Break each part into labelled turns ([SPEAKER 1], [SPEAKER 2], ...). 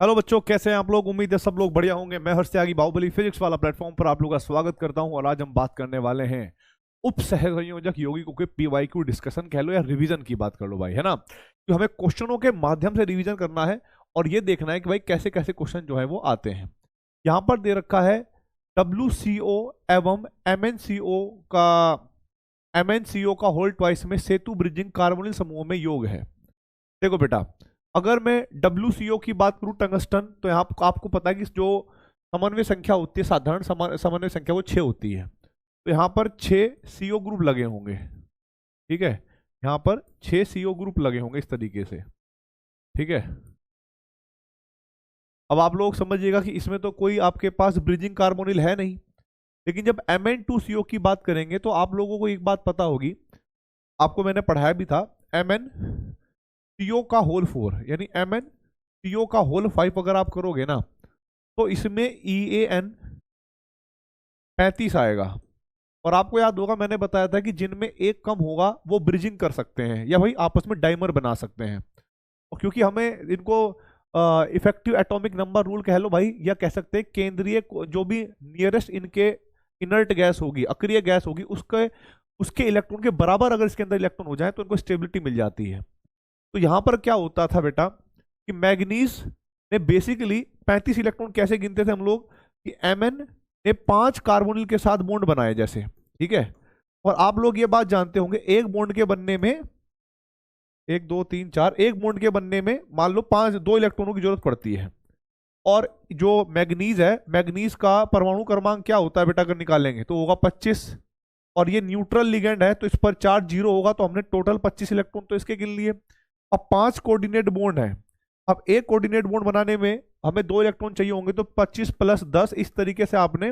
[SPEAKER 1] Hello बच्चों, कैसे हैं आप लोग। उम्मीद है सब लोग बढ़िया होंगे। मैं हर्ष त्यागी बाहुबली फिजिक्स वाला प्लेटफॉर्म पर आप लोगों का स्वागत करता हूं और आज हम बात करने वाले हैं उप सह संयोजक यौगिकों के पीवाईक्यू डिस्कशन कह लो या रिवीजन की बात कर लो भाई, है ना। तो हमें क्वेश्चनों के माध्यम से रिवीजन करना है और ये देखना है कि भाई कैसे कैसे क्वेश्चन जो है वो आते हैं। यहाँ पर दे रखा है WCO एवं MnCO का होल ट्वाइस में सेतु ब्रिजिंग कार्बोनिल समूह में योग है। देखो बेटा, अगर मैं WCO की बात करूं टंगस्टन, तो यहाँ आपको पता है कि जो समन्वय संख्या होती है, साधारण समन्वय संख्या वो 6 होती है। तो यहाँ पर 6 CO ग्रुप लगे होंगे। ठीक है, यहाँ पर 6 CO ग्रुप लगे होंगे इस तरीके से। ठीक है, अब आप लोग समझिएगा कि इसमें तो कोई आपके पास ब्रिजिंग कार्बोनिल है नहीं, लेकिन जब Mn2CO की बात करेंगे तो आप लोगों को एक बात पता होगी, आपको मैंने पढ़ाया भी था। MnCO का होल 4 यानी MnCO का होल 5 अगर आप करोगे ना तो इसमें EAN 35 आएगा। और आपको याद होगा मैंने बताया था कि जिनमें एक कम होगा वो ब्रिजिंग कर सकते हैं या भाई आपस में डाइमर बना सकते हैं। और क्योंकि हमें इनको इफेक्टिव एटॉमिक नंबर रूल कह लो भाई, या कह सकते हैं केंद्रीय जो भी नियरेस्ट इनके इनर्ट गैस होगी, अक्रिय गैस होगी, उसके उसके इलेक्ट्रॉन के बराबर अगर इसके अंदर इलेक्ट्रॉन हो जाए तो इनको स्टेबिलिटी मिल जाती है। तो यहां पर क्या होता था बेटा कि मैग्नीज ने बेसिकली 35 इलेक्ट्रॉन कैसे गिनते थे हम लोग कि Mn ने 5 कार्बोनिल के साथ बॉन्ड बनाए जैसे। ठीक है, और आप लोग ये बात जानते होंगे एक बॉन्ड के बनने में, 1 2 3 4, एक बॉन्ड के बनने में मान लो 2 इलेक्ट्रॉनों की जरूरत पड़ती है। और जो मैग्नीज है, मैग्नीज का परमाणु क्रमांक क्या होता है बेटा, अगर निकालेंगे तो होगा 25। और ये न्यूट्रल लिगेंड है तो इस पर चार्ज 0 होगा, तो हमने टोटल 25 इलेक्ट्रॉन तो इसके गिन लिए। अब 5 कोऑर्डिनेट बॉन्ड है। अब एक कोऑर्डिनेट बॉन्ड बनाने में हमें 2 इलेक्ट्रॉन चाहिए होंगे, तो 25 + 10 इस तरीके से आपने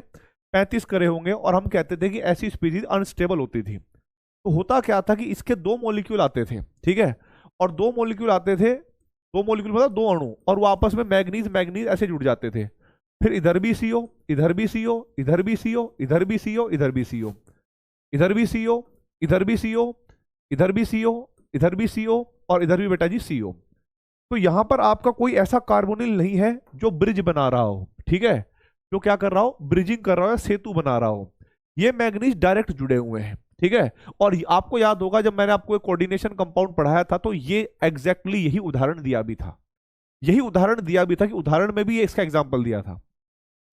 [SPEAKER 1] 35 करे होंगे। और हम कहते थे कि ऐसी स्पीसीज अनस्टेबल होती थी। तो होता क्या था कि इसके 2 मॉलिक्यूल आते थे। ठीक है, और 2 मॉलिक्यूल आते थे, 2 मॉलिक्यूल मतलब 2 अणु, और वो आपस में मैग्नीज मैग्नीज ऐसे जुड़ जाते थे। फिर इधर भी CO, इधर भी CO, इधर भी CO, इधर भी CO, इधर भी CO, इधर भी CO, इधर भी CO, इधर भी CO, इधर भी CO, और इधर भी बेटा जी CO। तो यहां पर आपका कोई ऐसा कार्बोनिल नहीं है जो ब्रिज बना रहा हो। ठीक है, जो क्या कर रहा हो, ब्रिजिंग कर रहा हो या सेतु बना रहा हो। ये मैग्नीज डायरेक्ट जुड़े हुए हैं। ठीक है, और आपको याद होगा जब मैंने आपको एक कोऑर्डिनेशन कंपाउंड पढ़ाया था तो ये एग्जैक्टली यही उदाहरण दिया भी था। यही उदाहरण दिया भी था कि उदाहरण में भी ये इसका एग्जाम्पल दिया था।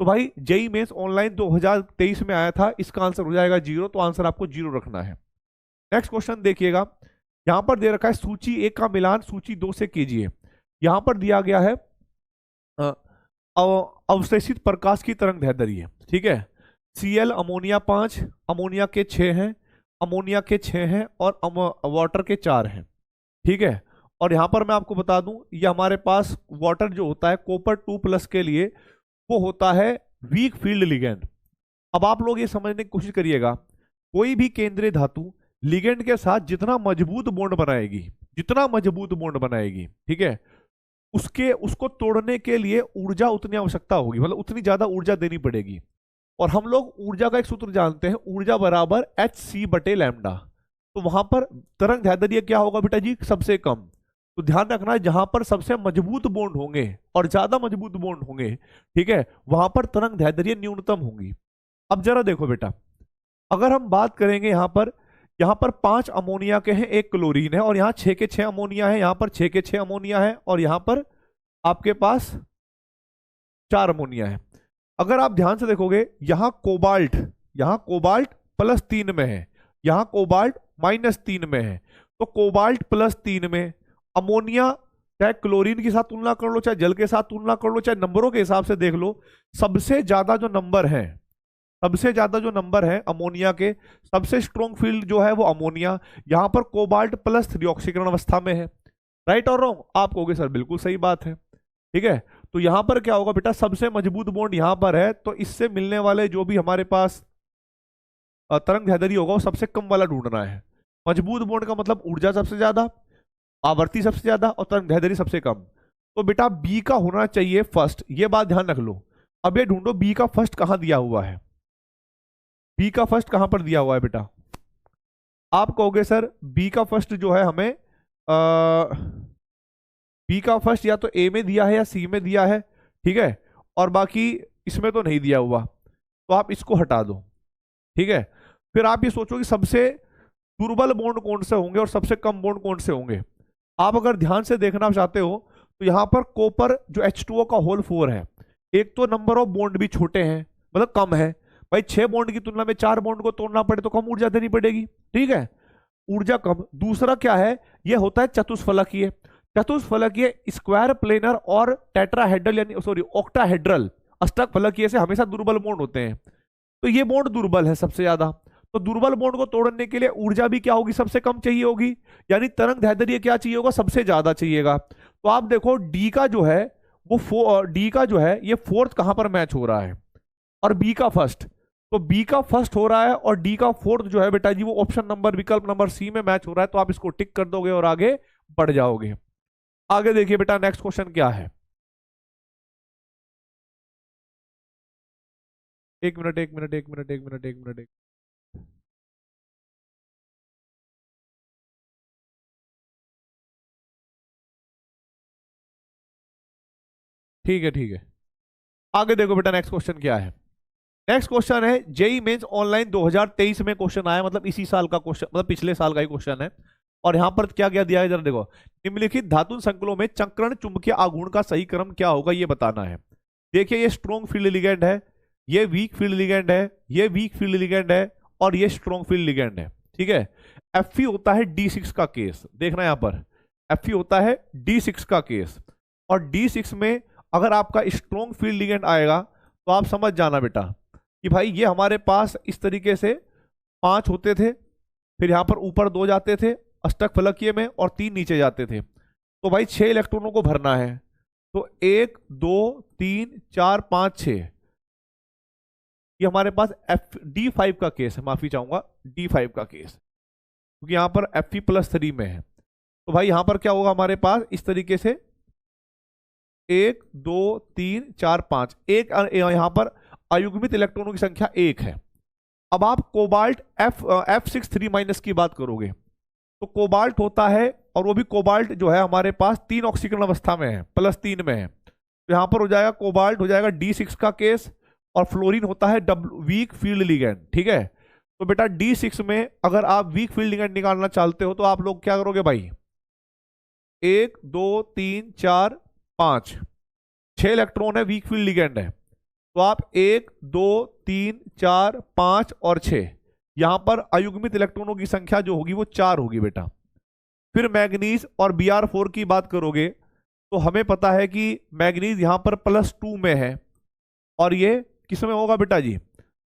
[SPEAKER 1] तो भाई जेई मेंस ऑनलाइन 2023 में आया था, इसका आंसर हो जाएगा 0, तो आंसर आपको 0 रखना है। नेक्स्ट क्वेश्चन देखिएगा, यहां पर दे रखा है सूची 1 का मिलान सूची 2 से कीजिए। यहां पर दिया गया है अवशेषित प्रकाश की तरंग दैर्ध्य। ठीक है, Cl अमोनिया 5, अमोनिया के 6 हैं, अमोनिया के 6 हैं, और वाटर के 4 हैं। ठीक है, और यहां पर मैं आपको बता दूं ये हमारे पास वाटर जो होता है कॉपर 2+ के लिए वो होता है वीक फील्ड लिगेंड। अब आप लोग ये समझने की कोशिश करिएगा, कोई भी केंद्रीय धातु लिगेंड के साथ जितना मजबूत बॉन्ड बनाएगी, जितना मजबूत बॉन्ड बनाएगी, ठीक है, उसको तोड़ने के लिए ऊर्जा उतनी आवश्यकता होगी, मतलब उतनी ज्यादा ऊर्जा देनी पड़ेगी। और हम लोग ऊर्जा का एक सूत्र जानते हैं, ऊर्जा बराबर Hc/λ। तो वहां पर तरंग दैर्ध्य क्या होगा बेटा जी, सबसे कम। तो ध्यान रखना जहां पर सबसे मजबूत बॉन्ड होंगे और ज्यादा मजबूत बॉन्ड होंगे, ठीक है, वहां पर तरंग दैर्ध्य न्यूनतम होंगी। अब जरा देखो बेटा, अगर हम बात करेंगे यहां पर 5 अमोनिया के हैं, 1 क्लोरीन है, और यहाँ 6 के 6 अमोनिया है, यहाँ पर 6 के 6 अमोनिया है, और यहाँ पर आपके पास 4 अमोनिया है। अगर आप ध्यान से देखोगे यहाँ कोबाल्ट +3 में है, यहाँ कोबाल्ट -3 में है। तो कोबाल्ट +3 में अमोनिया, चाहे क्लोरीन के साथ तुलना कर लो, चाहे जल के साथ तुलना कर लो, चाहे नंबरों के हिसाब से देख लो, सबसे ज्यादा जो नंबर है अमोनिया के, सबसे स्ट्रॉन्ग फील्ड जो है वो अमोनिया। यहां पर कोबाल्ट +3 ऑक्सीकरण अवस्था में है। राइट और रॉन्ग? आप कहोगे सर बिल्कुल सही बात है। ठीक है, तो यहां पर क्या होगा बेटा, सबसे मजबूत बॉन्ड यहां पर है, तो इससे मिलने वाले जो भी हमारे पास तरंग दैर्ध्य होगा वो सबसे कम वाला ढूंढना है। मजबूत बॉन्ड का मतलब ऊर्जा सबसे ज्यादा, आवर्ती सबसे ज्यादा, और तरंग दैर्ध्य सबसे कम। तो बेटा बी का होना चाहिए फर्स्ट, ये बात ध्यान रख लो। अब ये ढूंढो बी का फर्स्ट कहां दिया हुआ है, बी का फर्स्ट कहां पर दिया हुआ है बेटा। आप कहोगे सर बी का फर्स्ट जो है हमें बी का फर्स्ट या तो ए में दिया है या सी में दिया है, ठीक है, और बाकी इसमें तो नहीं दिया हुआ, तो आप इसको हटा दो, ठीक है। फिर आप ये सोचो कि सबसे दुर्बल बॉन्ड कौन से होंगे और सबसे कम बॉन्ड कौन से होंगे। आप अगर ध्यान से देखना चाहते हो तो यहाँ पर कॉपर जो H2O का होल 4 है, एक तो नंबर ऑफ बॉन्ड भी छोटे हैं, मतलब कम है भाई, 6 बॉन्ड की तुलना में 4 बॉन्ड को तोड़ना पड़े तो कम ऊर्जा देनी पड़ेगी, ठीक है, ऊर्जा कम। दूसरा क्या है, ये होता है चतुष्फलकीय। चतुष्फलकीय स्क्वायर प्लेनर और टेट्राहेड्रल यानी सॉरी ऑक्टाहेड्रल अष्टक फलकीय से हमेशा दुर्बल बॉन्ड होते हैं, तो ये बॉन्ड दुर्बल है सबसे ज्यादा। तो दुर्बल बॉन्ड को तोड़ने के लिए ऊर्जा भी क्या होगी, सबसे कम चाहिए होगी, यानी तरंग दैर्ध्य क्या चाहिए होगा, सबसे ज्यादा चाहिएगा। तो आप देखो डी का जो है वो डी का जो है ये फोर्थ कहां पर मैच हो रहा है, और बी का फर्स्ट, तो बी का फर्स्ट हो रहा है और डी का फोर्थ जो है बेटा जी वो ऑप्शन नंबर विकल्प नंबर सी में मैच हो रहा है, तो आप इसको टिक कर दोगे और आगे बढ़ जाओगे। आगे देखिए बेटा नेक्स्ट क्वेश्चन क्या है, एक मिनट एक मिनट एक मिनट एक मिनट एक मिनट एक, ठीक है ठीक है। आगे देखो बेटा नेक्स्ट क्वेश्चन क्या है। नेक्स्ट क्वेश्चन है जेई मेंस ऑनलाइन 2023 में क्वेश्चन आया, मतलब इसी साल का क्वेश्चन, मतलब पिछले साल का ही क्वेश्चन है। और यहां पर क्या क्या दिया है जरा देखो, निम्नलिखित धातु संकुलों में चक्रण चुंबकीय आघूर्ण का सही क्रम क्या होगा ये बताना है। देखिए ये स्ट्रॉन्ग फील्ड लिगेंड है, ये वीक फील्ड लिगेंड है, ये वीक फील्ड लिगेंड है, और ये स्ट्रॉन्ग फील्ड लिगेंड है, ठीक है। Fe होता है D6 का केस, देखना यहां पर Fe होता है D6 का केस, और D6 में अगर आपका स्ट्रॉन्ग फील्ड लिगेंड आएगा तो आप समझ जाना बेटा कि भाई ये हमारे पास इस तरीके से 5 होते थे, फिर यहां पर ऊपर 2 जाते थे अष्टक फलकीय में और 3 नीचे जाते थे, तो भाई 6 इलेक्ट्रॉनों को भरना है, तो 1 2 3 4 5 6, ये हमारे पास D5 का केस है, माफी चाहूंगा D5 का केस, क्योंकि यहां पर Fe+3 में है। तो भाई यहां पर क्या होगा हमारे पास इस तरीके से 1 2 3 4 5, एक यहां पर अयुग्मित इलेक्ट्रॉनों की संख्या 1 है। अब आप कोबाल्ट F6 3- की बात करोगे तो कोबाल्ट होता है, और वो भी कोबाल्ट जो है हमारे पास 3 ऑक्सीकरण अवस्था में है, +3 में है, तो यहां पर हो जाएगा कोबाल्ट हो जाएगा D6 का केस, और फ्लोरीन होता है वीक फील्ड लिगेंड, ठीक है। तो बेटा D6 में अगर आप वीक फील्ड लिगेंड निकालना चाहते हो तो आप लोग क्या करोगे भाई, 1 2 3 4 5 6 इलेक्ट्रॉन है, वीक फील्ड लिगेंड है, तो आप 1 2 3 4 5 और 6, यहां पर अयुग्मित इलेक्ट्रॉनों की संख्या जो होगी वो 4 होगी बेटा। फिर मैग्नीज और Br4 की बात करोगे तो हमें पता है कि मैग्नीज यहां पर +2 में है, और ये किस में होगा बेटा जी,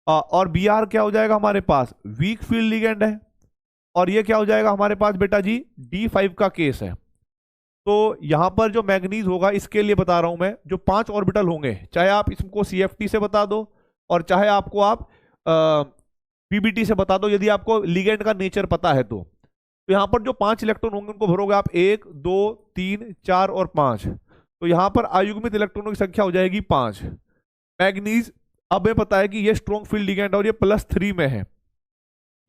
[SPEAKER 1] और Br क्या हो जाएगा हमारे पास, वीक फील्ड लिगेंड है, और ये क्या हो जाएगा हमारे पास बेटा जी D5 का केस है। तो यहां पर जो मैग्नीज होगा इसके लिए बता रहा हूं मैं, जो 5 ऑर्बिटल होंगे, चाहे आप इसको CFT से बता दो और चाहे आपको आप PBT से बता दो, यदि आपको लिगेंड का नेचर पता है तो यहां पर जो 5 इलेक्ट्रॉन होंगे उनको भरोगे आप 1 2 3 4 और 5, तो यहां पर अयुग्मित इलेक्ट्रॉनों की संख्या हो जाएगी 5। मैग्नीज अब हमें पता है कि ये स्ट्रॉन्ग फील्ड लिगेंड और ये +3 में है,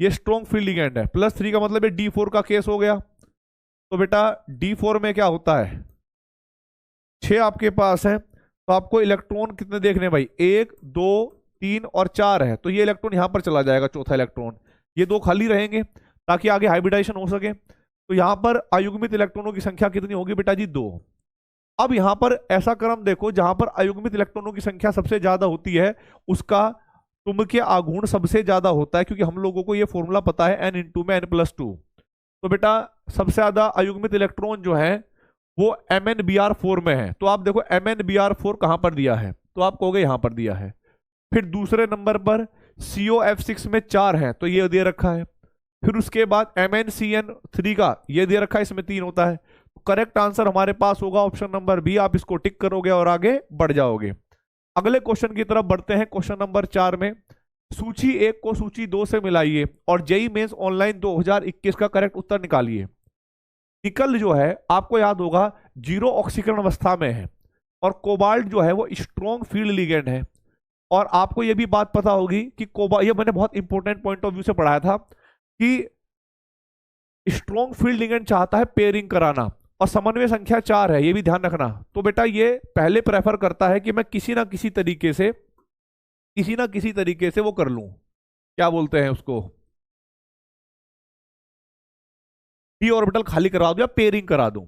[SPEAKER 1] ये स्ट्रॉन्ग फील्ड लिगेंड है, +3 का मतलब ये D4 का केस हो गया। तो बेटा D4 में क्या होता है, 6 आपके पास है, तो आपको इलेक्ट्रॉन कितने देखने भाई, 1 2 3 और 4 है, तो ये इलेक्ट्रॉन यहां पर चला जाएगा, चौथा इलेक्ट्रॉन, ये 2 खाली रहेंगे ताकि आगे हाइब्रिडाइजेशन हो सके। तो यहां पर अयुग्मित इलेक्ट्रॉनों की संख्या कितनी होगी बेटा जी, 2। अब यहां पर ऐसा क्रम देखो जहां पर अयुग्मित इलेक्ट्रॉनों की संख्या सबसे ज्यादा होती है उसका चुंबकीय आघूर्ण सबसे ज्यादा होता है, क्योंकि हम लोगों को ये फॉर्मूला पता है n में n+2। तो बेटा सबसे ज्यादा अयुग्मित इलेक्ट्रॉन जो है वो MnBr4 में है, तो आप देखो MnBr4 कहां पर दिया है, तो आप कहोगे यहां पर दिया है। फिर दूसरे नंबर पर COF6 में 4 है, तो ये दे रखा है। फिर उसके बाद MnCN3 का ये दे रखा है, इसमें 3 होता है। करेक्ट आंसर हमारे पास होगा ऑप्शन नंबर बी, आप इसको टिक करोगे और आगे बढ़ जाओगे। अगले क्वेश्चन की तरफ बढ़ते हैं। क्वेश्चन नंबर 4 में सूची 1 को सूची 2 से मिलाइए और जेई मेंस ऑनलाइन 2021 का करेक्ट उत्तर निकालिए। निकल जो है आपको याद होगा 0 ऑक्सीकरण अवस्था में है, और कोबाल्ट जो है वो स्ट्रॉन्ग फील्ड लिगेंड है। और आपको ये भी बात पता होगी कि ये मैंने बहुत इंपॉर्टेंट पॉइंट ऑफ व्यू से पढ़ाया था कि स्ट्रॉन्ग फील्ड लिगेंड चाहता है पेयरिंग कराना, और समन्वय संख्या 4 है, ये भी ध्यान रखना। तो बेटा ये पहले प्रेफर करता है कि मैं किसी ना किसी तरीके से वो कर लूं, क्या बोलते हैं उसको, डी ऑर्बिटल खाली करा दूं या पेयरिंग करा दूं।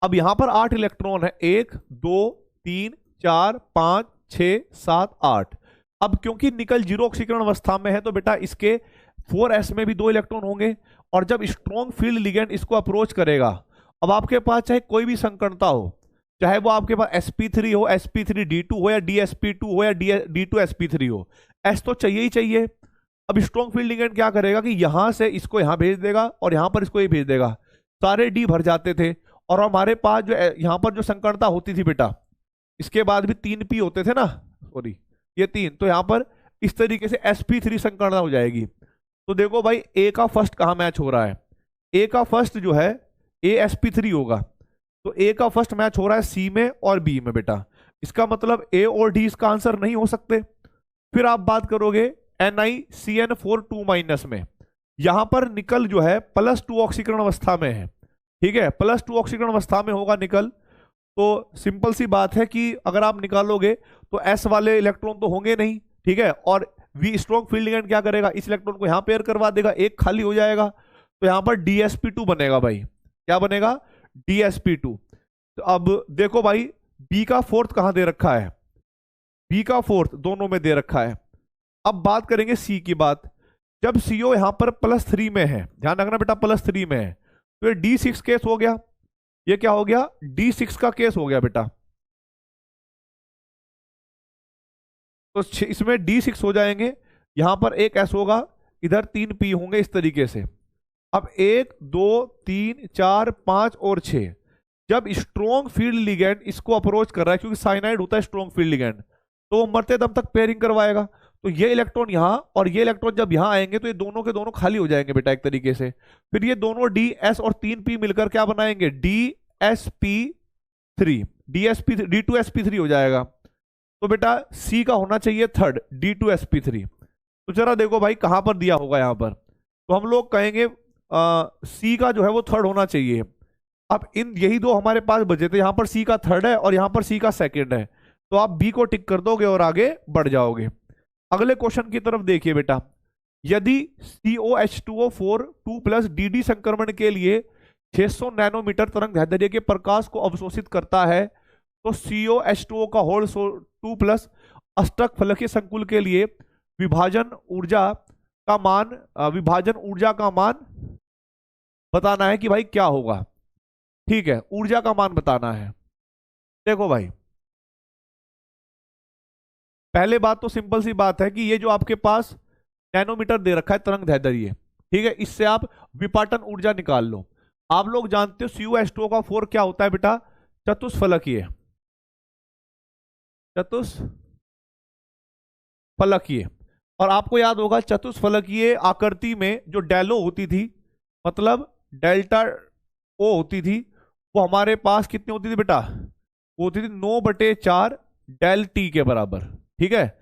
[SPEAKER 1] अब यहां पर 8 इलेक्ट्रॉन है, 1 2 3 4 5 6 7 8। अब क्योंकि निकल जीरो ऑक्सीकरण अवस्था में है तो बेटा इसके 4s में भी 2 इलेक्ट्रॉन होंगे, और जब स्ट्रॉन्ग फील्ड लिगेंड इसको अप्रोच करेगा, अब आपके पास चाहे कोई भी संकरता हो, चाहे वो आपके पास sp3 हो, sp3d2 हो, या dsp2 हो, या d2sp3 हो, s तो चाहिए ही चाहिए। अब स्ट्रॉन्ग फील्ड लिगेंड क्या करेगा कि यहां से इसको यहां भेज देगा और यहां पर इसको ये भेज देगा, सारे डी भर जाते थे। और हमारे पास जो यहां पर जो संकरता होती थी बेटा, इसके बाद भी 3 पी होते थे ना, सॉरी ये 3, तो यहां पर इस तरीके से sp3 संकरता हो जाएगी। तो देखो भाई ए का फर्स्ट कहां मैच हो रहा है, ए का फर्स्ट जो है AsP3 होगा, तो ए का फर्स्ट मैच हो रहा है सी में और बी में बेटा। इसका मतलब ए और डी इसका आंसर नहीं हो सकते। फिर आप बात करोगे NiCN4 2- में, यहां पर निकल जो है +2 ऑक्सीकरण अवस्था में है, ठीक है, +2 ऑक्सीकरण अवस्था में होगा निकल। तो सिंपल सी बात है कि अगर आप निकालोगे तो एस वाले इलेक्ट्रॉन तो होंगे नहीं, ठीक है, और वी स्ट्रॉन्ग फील्ड लिगेंड क्या करेगा, इस इलेक्ट्रॉन को यहां पेयर करवा देगा, एक खाली हो जाएगा, तो यहां पर DsP2 बनेगा भाई। क्या बनेगा, DsP2। तो अब देखो भाई बी का फोर्थ कहां दे रखा है, बी का फोर्थ दोनों में दे रखा है। अब बात करेंगे सी की बात। जब CO यहां पर +3 में है, ध्यान रखना बेटा +3 में है, तो ये D6 केस हो गया, ये क्या हो गया, D6 का केस हो गया बेटा। तो इसमें D6 हो जाएंगे, यहां पर एक S होगा, इधर 3 P होंगे इस तरीके से। अब 1 2 3 4 5 और 6, जब स्ट्रॉन्ग फील्ड लिगेंड इसको अप्रोच कर रहा है, क्योंकि साइनाइड होता है स्ट्रॉन्ग फील्ड लिगेंड, तो वो मरते दम तक पेयरिंग करवाएगा। तो ये इलेक्ट्रॉन यहां और ये इलेक्ट्रॉन जब यहां आएंगे तो ये दोनों के दोनों खाली हो जाएंगे बेटा एक तरीके से। फिर ये दोनों DS और 3P मिलकर क्या बनाएंगे, DsP3, D2sp3 हो जाएगा। तो बेटा सी का होना चाहिए थर्ड, D2sp3। तो जरा देखो भाई कहां पर दिया होगा यहां पर, तो हम लोग कहेंगे सी का जो है वो थर्ड होना चाहिए। अब इन यही दो हमारे पास बचे थे, यहां पर सी का थर्ड है और यहां पर सी का सेकंड है, तो आप बी को टिक कर दोगे और आगे बढ़ जाओगे। अगले क्वेश्चन की तरफ देखिए बेटा, यदि COH2O4 2+ DD संक्रमण के लिए 600 नैनोमीटर तरंग दैर्ध्य के प्रकाश को अवशोषित करता है, तो COH2O का होल 2+ अष्टक फलकीय संकुल के लिए विभाजन ऊर्जा का मान बताना है कि भाई क्या होगा। ठीक है, ऊर्जा का मान बताना है। देखो भाई पहले बात तो सिंपल सी बात है कि ये जो आपके पास नैनोमीटर दे रखा है तरंग दैर्ध्य, ठीक है, इससे आप विपाटन ऊर्जा निकाल लो। आप लोग जानते हो COH2O का 4 क्या होता है बेटा, चतुष्फलकीय, और आपको याद होगा चतुष्फलकीय आकृति में जो डेलो होती थी, मतलब डेल्टा O होती थी, वो हमारे पास कितनी होती थी बेटा, वो होती थी 9/4 डेल टी के बराबर। ठीक है,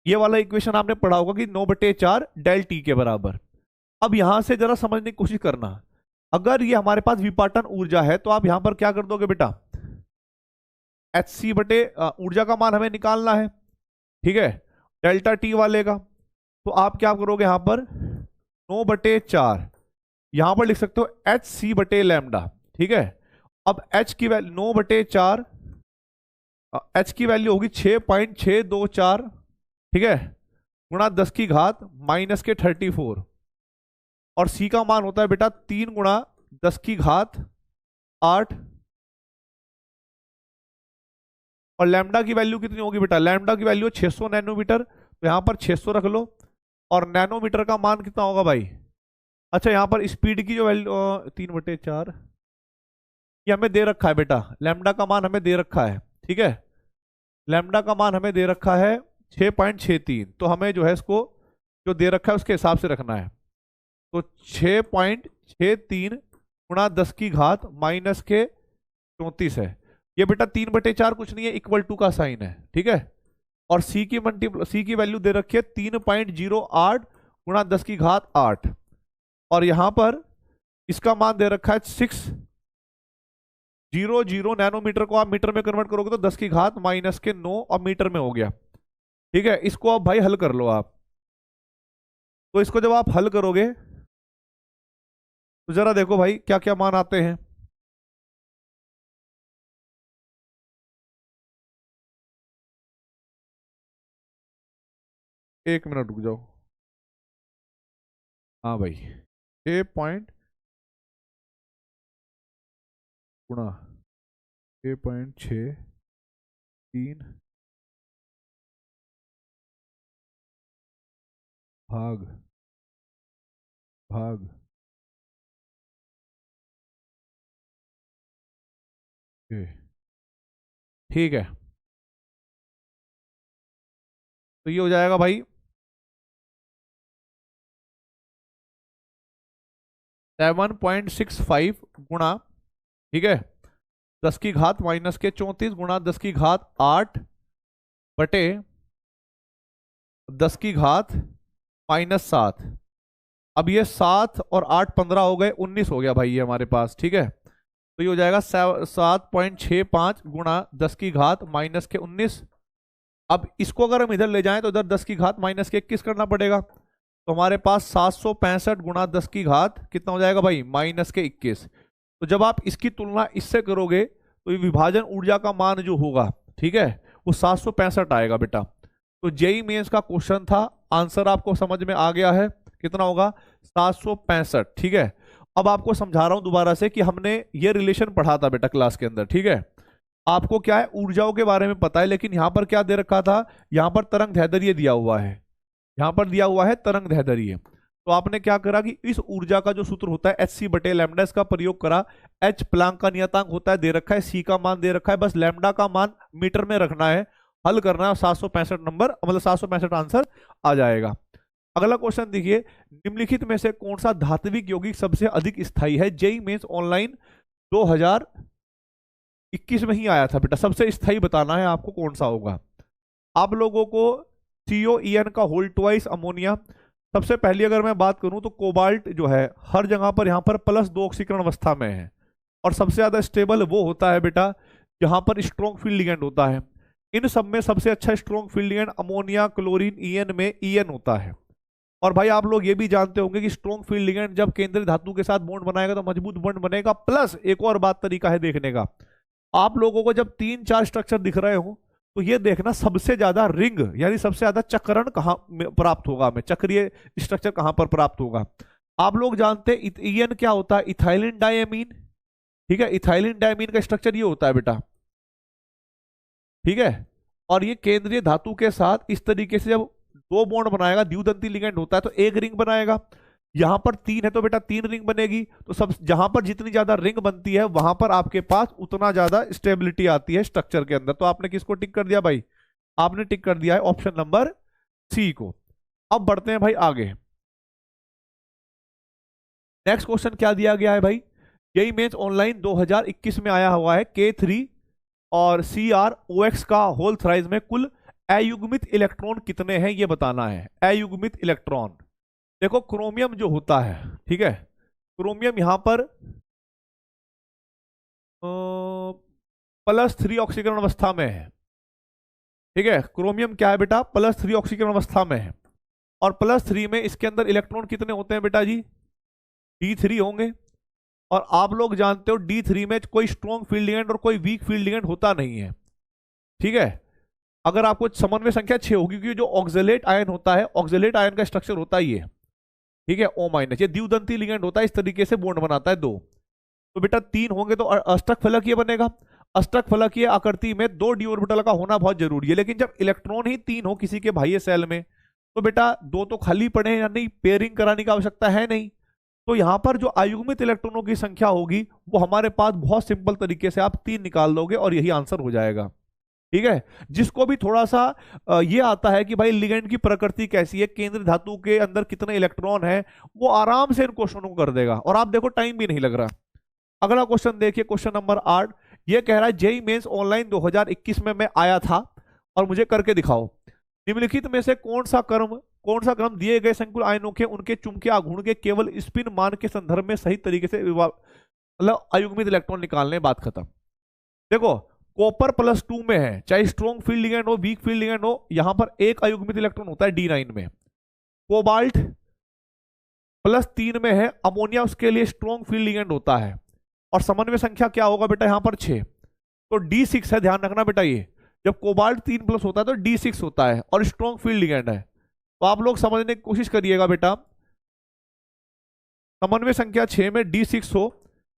[SPEAKER 1] ये वाला इक्वेशन आपने पढ़ा होगा कि 9/4 डेल टी के बराबर। अब यहां से जरा समझने की कोशिश करना, अगर ये हमारे पास विपाटन ऊर्जा है तो आप यहां पर क्या कर दोगे बेटा, ऊर्जा का मान हमें निकालना है, ठीक है, डेल्टा टी वाले का। तो आप क्या करोगे, यहां पर 9/4, यहां पर लिख सकते हो HC/λ, ठीक है। अब H की वैल्यू 9/4, H की वैल्यू होगी 6.624, ठीक है, गुणा 10 की घात -34, और C का मान होता है बेटा 3 गुणा 10 की घात 8, और लैम्डा की वैल्यू कितनी होगी बेटा, लैम्डा की वैल्यू 600 नैनोमीटर, तो यहां पर 600 रख लो, और नैनोमीटर का मान कितना होगा भाई, अच्छा यहां पर स्पीड की जो वैल्यू 3/4 ये हमें दे रखा है बेटा, लैम्डा का मान हमें दे रखा है, ठीक है, लैम्डा का मान हमें दे रखा है 6.63, तो हमें जो है इसको जो दे रखा है उसके हिसाब से रखना है। तो 6.63 गुणा 10 की घात -34 है, ये बेटा 3/4 कुछ नहीं है, =2 का साइन है, ठीक है, और सी की वैल्यू दे रखी है 3.08 गुणा 10 की घात 8, और यहां पर इसका मान दे रखा है 6 0.00 नैनोमीटर को आप मीटर में कन्वर्ट करोगे तो 10⁻⁻⁹ और मीटर में हो गया। ठीक है, इसको अब भाई हल कर लो आप। तो इसको जब आप हल करोगे तो जरा देखो भाई क्या क्या मान आते हैं। एक मिनट रुक जाओ। हाँ भाई, 6 गुणा 6.63 भाग भाग 6। ठीक है, तो ये हो जाएगा भाई 7.65 गुणा, ठीक है, 10⁻⁻⁴ गुणा 10⁻8 बटे 10⁻⁻7। अब ये 7 और 8 15 हो गए, 19 हो गया भाई ये हमारे पास। ठीक है, तो ये हो जाएगा 7.65 गुणा 10⁻⁻⁻19। अब इसको अगर हम इधर ले जाएं तो इधर 10⁻⁻21 करना पड़ेगा। तो हमारे पास 765 गुणा 10 की घात कितना हो जाएगा भाई, -21। तो जब आप इसकी तुलना इससे करोगे तो ये विभाजन ऊर्जा का मान जो होगा, ठीक है, वो 765 आएगा बेटा। तो जेई मेंस का क्वेश्चन था, आंसर आपको समझ में आ गया है, कितना होगा 765। ठीक है, अब आपको समझा रहा हूं दोबारा से कि हमने ये रिलेशन पढ़ा था बेटा क्लास के अंदर। ठीक है, आपको क्या है ऊर्जाओं के बारे में पता है, लेकिन यहां पर क्या दे रखा था, यहां पर तरंग दैर्ध्य दिया हुआ है, यहां पर दिया हुआ है तरंग दैर्ध्य। तो आपने क्या करा कि इस ऊर्जा का जो सूत्र होता है hc/λ, इसका प्रयोग करा। h प्लैंक का नियतांक होता है, दे रखा है, c का मान दे रखा है, बस लैम्डा का मान मीटर में रखना है, हल करना है, 765 नंबर मतलब 765 आंसर आ जाएगा। अगला क्वेश्चन देखिए, निम्नलिखित में से कौन सा धात्विक यौगिक सबसे अधिक स्थायी है। जेई मेंस ऑनलाइन 2021 में ही आया था बेटा, सबसे स्थायी बताना है आपको कौन सा होगा। आप लोगों को COEN का होल ट्वाइस अमोनिया, सबसे पहली अगर मैं बात करूं तो कोबाल्ट जो है हर जगह पर यहां पर +2 ऑक्सीकरण अवस्था में है, और सबसे ज्यादा स्टेबल वो होता है बेटा जहां पर स्ट्रॉन्ग फील्ड लिगेंड होता है। इन सब में सबसे अच्छा strong field ligand ammonia chlorine EN में EN होता है। और भाई आप लोग ये भी जानते होंगे कि स्ट्रॉन्ग फील्ड लिगेंड जब केंद्रीय धातु के साथ बॉन्ड बनाएगा तो मजबूत बॉन्ड बनेगा। प्लस एक और बात तरीका है देखने का, आप लोगों को जब 3-4 स्ट्रक्चर दिख रहे हो तो ये देखना सबसे ज्यादा रिंग यानी सबसे ज्यादा चक्रण कहां प्राप्त होगा, हमें चक्रीय स्ट्रक्चर कहां पर प्राप्त होगा। आप लोग जानते हैं EN क्या होता है, इथाइलिन डायमीन। ठीक है, इथाइलिन डायमीन का स्ट्रक्चर ये होता है बेटा। ठीक है, और ये केंद्रीय धातु के साथ इस तरीके से जब 2 बॉन्ड बनाएगा, द्विदंती लिगेंड होता है तो एक रिंग बनाएगा। यहां पर 3 है तो बेटा 3 रिंग बनेगी। तो सब जहां पर जितनी ज्यादा रिंग बनती है वहां पर आपके पास उतना ज्यादा स्टेबिलिटी आती है स्ट्रक्चर के अंदर। तो आपने किसको टिक कर दिया भाई, आपने टिक कर दिया है ऑप्शन नंबर सी को। अब बढ़ते हैं भाई आगे। नेक्स्ट क्वेश्चन क्या दिया गया है भाई, यही मेंस ऑनलाइन 2021 में आया हुआ है, K3 और CrOX का होल थ्राइज में कुल अयुग्मित इलेक्ट्रॉन कितने हैं ये बताना है। अयुग्मित इलेक्ट्रॉन देखो, क्रोमियम जो होता है, ठीक है, क्रोमियम यहां पर +3 ऑक्सीकरण अवस्था में है। ठीक है, क्रोमियम क्या है बेटा, +3 ऑक्सीकरण अवस्था में है। और +3 में इसके अंदर इलेक्ट्रॉन कितने होते हैं बेटा जी, D3 होंगे। और आप लोग जानते हो D3 में कोई स्ट्रॉन्ग फील्ड लिगेंड और कोई वीक फील्ड लिगेंड होता नहीं है। ठीक है, अगर आपको समन्वय संख्या 6 होगी, क्योंकि जो ऑक्सलेट आयन होता है, ऑक्सलेट आयन का स्ट्रक्चर होता है ये, ठीक है, O-, ये द्विदंती लिगेंड होता है, इस तरीके से बॉन्ड बनाता है 2। तो बेटा 3 होंगे तो अष्टक फलकीय बनेगा। अष्टक फलकीय आकृति में 2 d ऑर्बिटल का होना बहुत जरूरी है, लेकिन जब इलेक्ट्रॉन ही 3 हो किसी के बाह्य सेल में तो बेटा 2 तो खाली पड़े हैं या नहीं, पेयरिंग कराने की आवश्यकता है नहीं। तो यहां पर जो अयुग्मित इलेक्ट्रॉनों की संख्या होगी वो हमारे पास बहुत सिंपल तरीके से आप 3 निकाल लोगे और यही आंसर हो जाएगा। ठीक है, जिसको भी थोड़ा सा ये आता है कि भाई लिगेंड की प्रकृति कैसी है, केंद्रीय धातु के अंदर कितने इलेक्ट्रॉन है, वो आराम से इन क्वेश्चनों को कर देगा। और आप देखो टाइम भी नहीं लग रहा। अगला क्वेश्चन देखिए, क्वेश्चन नंबर 8, ये कह रहा है जेई मेंस ऑनलाइन 2021 में मैं आया था और मुझे करके दिखाओ। निम्नलिखित में से कौन सा क्रम दिए गए संकुल आयनों के उनके चुंबकीय आघूर्ण के केवल स्पिन मान के संदर्भ में सही तरीके से मतलब अयुग्मित इलेक्ट्रॉन निकालने, बात खत्म। देखो कॉपर +2 में है, चाहे स्ट्रॉन्ग फील्ड लिगेंड हो वीक फील्ड लिगेंड हो, यहां पर एक अयुग्मित इलेक्ट्रॉन होता है D9 में। कोबाल्ट +3 में है, अमोनिया उसके लिए स्ट्रॉन्ग फील्ड लिगेंड होता है, और समन्वय संख्या क्या होगा बेटा यहाँ पर 6, तो D6 है, ध्यान रखना बेटा। ये जब कोबाल्ट 3+ होता है तो D6 होता है और स्ट्रॉन्ग फील्ड लिगेंड है। तो आप लोग समझने की कोशिश करिएगा बेटा, समन्वय संख्या 6 में D6 हो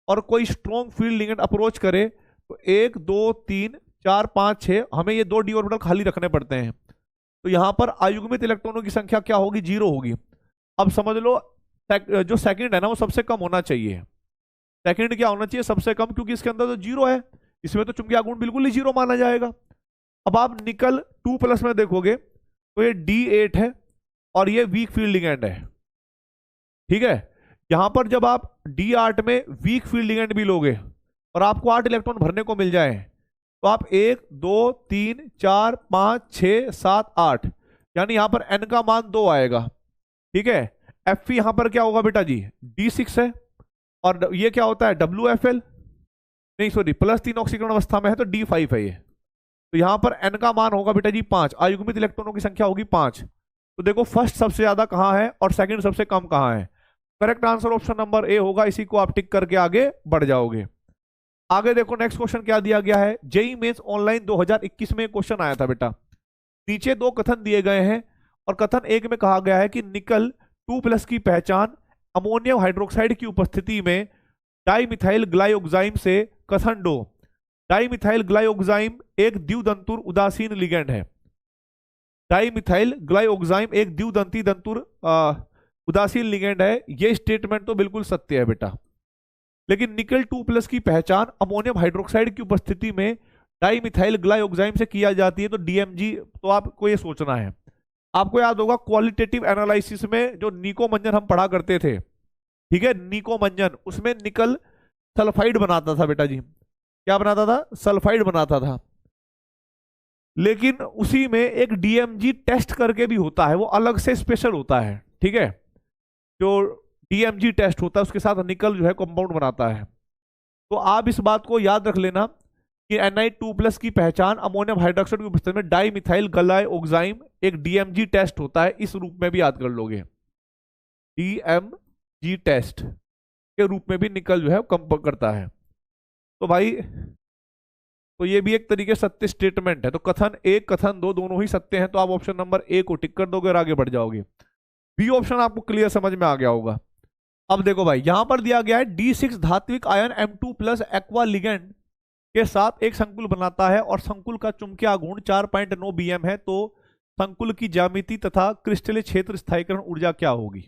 [SPEAKER 1] और कोई स्ट्रॉन्ग फील्ड लिगेंड अप्रोच करे तो 1 2 3 4 5 6, हमें ये 2 d ऑर्बिटल खाली रखने पड़ते हैं। तो यहां पर अयुग्मित इलेक्ट्रॉनों की संख्या क्या होगी, 0 होगी। अब समझ लो जो सेकंड है ना वो सबसे कम होना चाहिए। सेकंड क्या होना चाहिए, सबसे कम, क्योंकि इसके अंदर तो 0 है, इसमें तो चुंबकीय आघूर्ण बिल्कुल ही 0 माना जाएगा। अब आप निकल 2+ में देखोगे तो ये D8 है और ये वीक फील्ड लिगेंड है, ठीक है। यहां पर जब आप D8 में वीक फील्ड लिगेंड भी लोगे और आपको 8 इलेक्ट्रॉन भरने को मिल जाए तो आप 1 2 3 4 5 6 7 8, यानी यहां पर n का मान 2 आएगा, ठीक है। Fe यहां पर क्या होगा बेटा जी, D6 है, और ये क्या होता है WFL, नहीं सॉरी +3 ऑक्सीकरण अवस्था में है तो D5 है ये। तो यहां पर n का मान होगा बेटा जी 5, अयुग्मित इलेक्ट्रॉनों की संख्या होगी 5। तो देखो फर्स्ट सबसे ज्यादा कहां है और सेकंड सबसे कम कहां है। Correct answer option number A होगा, इसी को आप टिक करके आगे बढ़ जाओगे। आगे देखो नेक्स्ट क्वेश्चन क्या दिया गया है। जेई मेंस ऑनलाइन 2021 में क्वेश्चन आया था बेटा। नीचे 2 कथन दिए गए हैं और कथन 1 में कहा गया है कि निकल 2+ की पहचान अमोनियम हाइड्रोक्साइड की उपस्थिति में डाइमिथाइल ग्लाइओक्साइम से। कथन 2, डाइमिथाइल ग्लाइओक्साइम एक द्विदंतुर उदासीन लिगेंड है। डाइमिथाइल ग्लाइओक्साइम एक द्विदंती दंतुर उदासीन लिगेंड है। यह स्टेटमेंट तो बिल्कुल सत्य है बेटा, लेकिन निकल 2+ की पहचान अमोनियम हाइड्रोक्साइड की उपस्थिति में डाइमिथाइल ग्लाइओक्साइम से किया जाती है, तो DMG। तो आपको ये सोचना है, आपको याद होगा क्वालिटेटिव एनालिसिस में जो निको मंजन हम पढ़ा करते थे, ठीक है, निको मंजन, उसमें निकल सल्फाइड बनाता था बेटा जी। क्या बनाता था, सल्फाइड बनाता था। लेकिन उसी में एक DMG टेस्ट करके भी होता है, वो अलग से स्पेशल होता है, ठीक है। जो DMG टेस्ट होता है उसके साथ निकल जो है कंपाउंड बनाता है। तो आप इस बात को याद रख लेना कि Ni2+ की पहचान अमोनियम हाइड्रोक्साइड की उपस्थिति में डाइमिथाइल ग्लाइओक्साइम एक DMG टेस्ट होता है, इस रूप में भी याद कर लोगे, DMG टेस्ट के रूप में भी निकल जो है कंपाउंड करता है। तो भाई तो ये भी एक तरीके सत्य स्टेटमेंट है। तो कथन 1 कथन 2 दोनों ही सत्य हैं, तो आप ऑप्शन नंबर ए को टिक कर दोगे और आगे बढ़ जाओगे। बी ऑप्शन आपको क्लियर समझ में आ गया होगा। अब देखो भाई यहां पर दिया गया है D6 धात्विक आयन M2+ एक्वा लिगेंड के साथ एक संकुल बनाता है और संकुल का चुंबकीय आघूर्ण 4.9 BM है, तो संकुल की ज्यामिति तथा क्रिस्टलीय क्षेत्र स्थायीकरण ऊर्जा क्या होगी।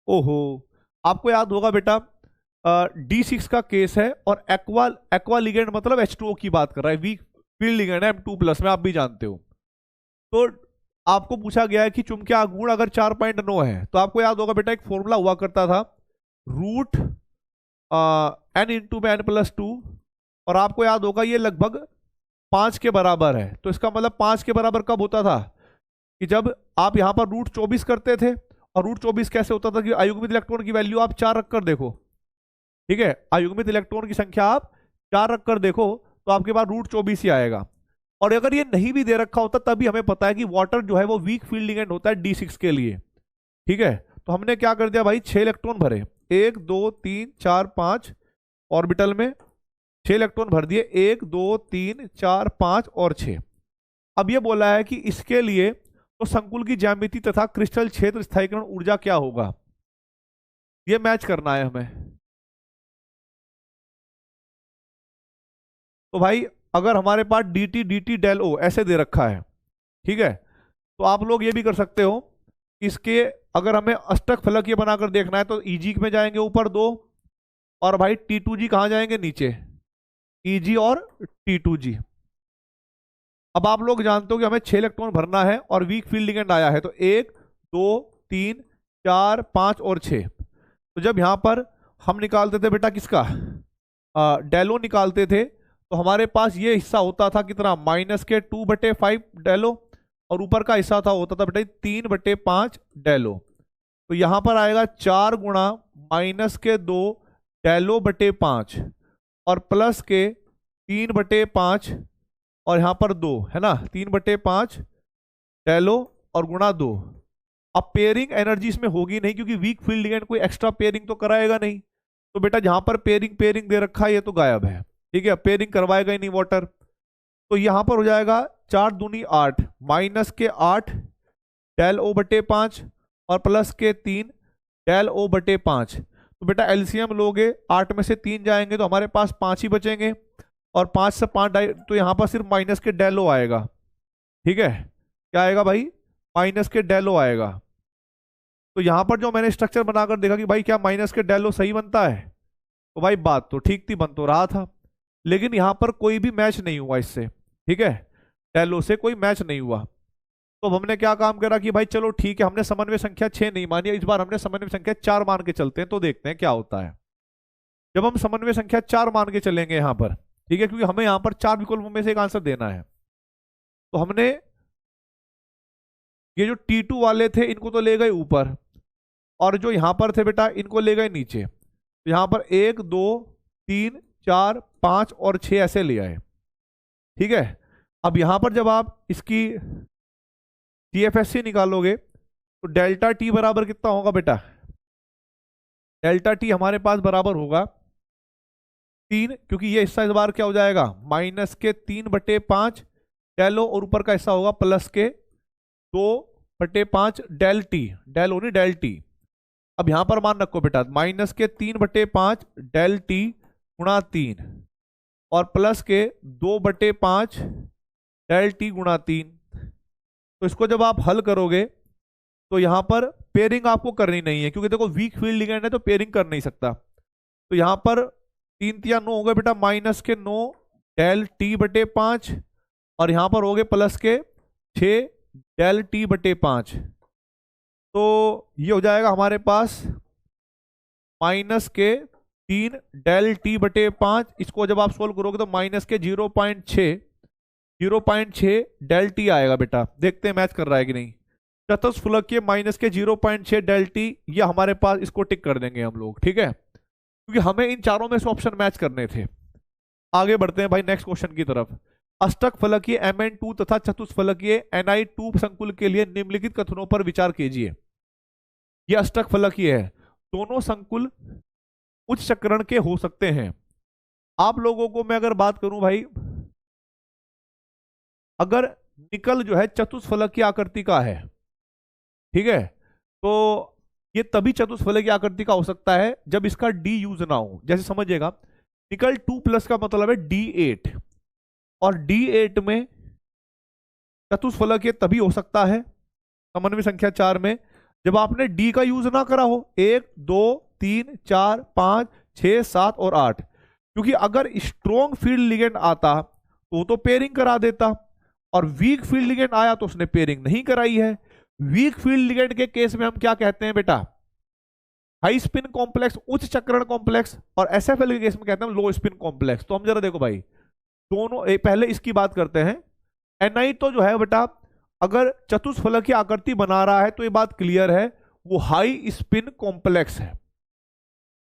[SPEAKER 1] ओहो, आपको याद होगा बेटा D6 का केस है और एक्वा लिगेंड मतलब H2O की बात कर रहा है, वीक फील्ड लिगेंड है M2+ में, आप भी जानते हो। तो आपको पूछा गया है कि चुंबकीय आघूर्ण अगर 4.9 है तो आपको याद होगा बेटा एक फॉर्मूला हुआ करता था, रूट n इंटू में n+2, और आपको याद होगा ये लगभग 5 के बराबर है। तो इसका मतलब 5 के बराबर कब होता था कि जब आप यहां पर √24 करते थे, और √24 कैसे होता था कि अयुग्मित इलेक्ट्रॉन की वैल्यू आप 4 रखकर देखो, ठीक है, अयुग्मित इलेक्ट्रॉन की संख्या आप 4 रखकर देखो तो आपके पास √24 ही आएगा। और अगर ये नहीं भी दे रखा होता तभी हमें पता है कि वाटर जो है वो वीक फील्ड लिगेंड होता है D6 के लिए, ठीक है। तो हमने क्या कर दिया भाई, 6 इलेक्ट्रॉन भरे, 1 2 3 4 5 ऑर्बिटल में 6 इलेक्ट्रॉन भर दिए, 1 2 3 4 5 और 6। अब ये बोला है कि इसके लिए तो संकुल की ज्यामिति तथा क्रिस्टल क्षेत्र स्थायीकरण ऊर्जा क्या होगा, ये मैच करना है हमें। तो भाई अगर हमारे पास dt del O ऐसे दे रखा है, ठीक है, तो आप लोग ये भी कर सकते हो, इसके अगर हमें अष्टक फलक ये बनाकर देखना है तो Eg में जाएंगे ऊपर 2, और भाई T2G कहाँ जाएंगे नीचे, Eg और T2G। अब आप लोग जानते हो कि हमें 6 इलेक्ट्रॉन भरना है और वीक फील्ड लिगेंड आया है, तो 1 2 3 4 5 और 6। तो जब यहां पर हम निकालते थे बेटा किसका, डेलो निकालते थे, तो हमारे पास ये हिस्सा होता था कितना, -2/5 डेलो, और ऊपर का हिस्सा था होता था बेटा 3/5 डेलो। तो यहां पर आएगा 4 गुणा -2 डेलो/5 और प्लस के 3/5 और यहाँ पर 2 है ना, 3/5 डेलो और गुणा 2। अब पेयरिंग एनर्जी इसमें होगी नहीं क्योंकि वीक फील्ड लिगेंड कोई एक्स्ट्रा पेयरिंग तो कराएगा नहीं। तो बेटा जहां पर पेयरिंग पेयरिंग दे रखा है ये तो गायब है, ठीक है, पेयरिंग करवाएगा ही नहीं वाटर। तो यहां पर हो जाएगा 4 दूनी 8 -8 डेल ओ बटे 5 और +3 डेल ओ बटे 5। तो बेटा एलसीएम लोगे, 8 में से 3 जाएंगे तो हमारे पास 5 ही बचेंगे, और 5 से 5 तो यहाँ पर सिर्फ माइनस के डेल ओ आएगा। ठीक है, क्या आएगा भाई, माइनस के डेल ओ आएगा। तो यहाँ पर जो मैंने स्ट्रक्चर बनाकर देखा कि भाई क्या माइनस के डेल ओ सही बनता है, तो भाई बात तो ठीक थी, बन तो रहा था, लेकिन यहाँ पर कोई भी मैच नहीं हुआ इससे। ठीक है, डेलो से कोई मैच नहीं हुआ। तो अब हमने क्या काम करा कि भाई चलो ठीक है, हमने समन्वय संख्या 6 नहीं मानी, इस बार हमने समन्वय संख्या 4 मान के चलते हैं, तो देखते हैं क्या होता है। जब हम समन्वय संख्या 4 मान के चलेंगे यहाँ पर, ठीक है, क्योंकि हमें यहाँ पर 4 विकल्पों में से एक आंसर देना है, तो हमने ये जो T2 वाले थे इनको तो ले गए ऊपर, और जो यहाँ पर थे बेटा इनको ले गए नीचे। तो यहाँ पर 1 2 3 4 5 और 6 ऐसे ले आए। ठीक है, अब यहाँ पर जब आप इसकी TFSC निकालोगे तो डेल्टा टी बराबर कितना होगा बेटा, डेल्टा टी हमारे पास बराबर होगा 3, क्योंकि ये हिस्सा इस बार क्या हो जाएगा, -3/5 डेलो, और ऊपर का हिस्सा होगा +2/5 डेल टी, डेल होनी डेल टी। अब यहां पर मान रखो बेटा -3/5 डेल टी गुणा 3 और +2/5 डेल टी गुणा 3। तो इसको जब आप हल करोगे तो यहां पर पेयरिंग आपको करनी नहीं है, क्योंकि देखो वीक फील्ड लिगेंड है तो पेयरिंग कर नहीं सकता। तो यहां पर 3 3 9 हो गए बेटा, -9 डेल टी बटे 5, और यहां पर हो गए +6 डेल टी बटे 5। तो ये हो जाएगा हमारे पास -3 डेल टी बटे 5। इसको जब आप सोल्व करोगे तो -0.6 डेल टी आएगा बेटा। देखते हैं मैच कर रहा है कि नहीं। चतुष्फलकीय -0.6 डेल टी, ये हमारे पास, इसको टिक कर देंगे हम लोग। ठीक है, क्योंकि हमें इन चारों में से ऑप्शन मैच करने थे। आगे बढ़ते हैं भाई नेक्स्ट क्वेश्चन की तरफ। अष्टक फलकीय Mn2 तथा चतुष्फलकीय Ni2 संकुल के लिए निम्नलिखित कथनों पर विचार कीजिए। ये अष्टक फलकीय है, दोनों संकुल उच्च चक्रण के हो सकते हैं। आप लोगों को मैं अगर बात करूं भाई, अगर निकल जो है चतुष्फलकीय आकृति का है, ठीक है, तो ये तभी चतुष्फलकीय आकृति का हो सकता है जब इसका डी यूज ना हो। जैसे समझिएगा, निकल 2+ का मतलब है D8, और D8 में चतुष्फलकीय तभी हो सकता है समन्वय संख्या 4 में जब आपने डी का यूज ना करा हो। 1 2 3 4 5 6 7 और 8, क्योंकि अगर स्ट्रॉन्ग फील्ड लिगेंड आता तो वो तो पेयरिंग करा देता, और वीक फील्ड लिगेंड आया तो उसने पेयरिंग नहीं कराई है। वीक फील्ड लिगेंड के केस में हम क्या कहते हैं बेटा, हाई स्पिन कॉम्प्लेक्स, उच्च चक्रण कॉम्प्लेक्स, और एसएफएल के केस में कहते हैं लो स्पिन कॉम्प्लेक्स। तो हम जरा देखो भाई, दोनों पहले इसकी बात करते हैं। Ni तो जो है बेटा, अगर चतुष्फलकीय आकृति बना रहा है तो ये बात क्लियर है, वो हाई स्पिन कॉम्प्लेक्स है।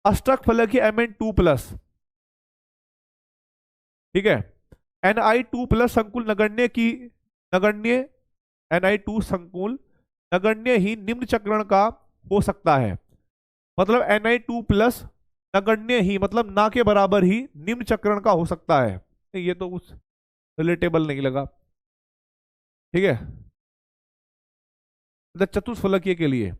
[SPEAKER 1] अष्टक फलकीय Mn2+, ठीक है, Ni2+ संकुल नगण्य Ni2 संकुल नगण्य ही निम्न चक्रण का हो सकता है। मतलब Ni2+ नगण्य ही मतलब ना के बराबर ही निम्न चक्रण का हो सकता है। ये तो कुछ रिलेटेबल नहीं लगा। ठीक है, चतुष्फलकीय के लिए,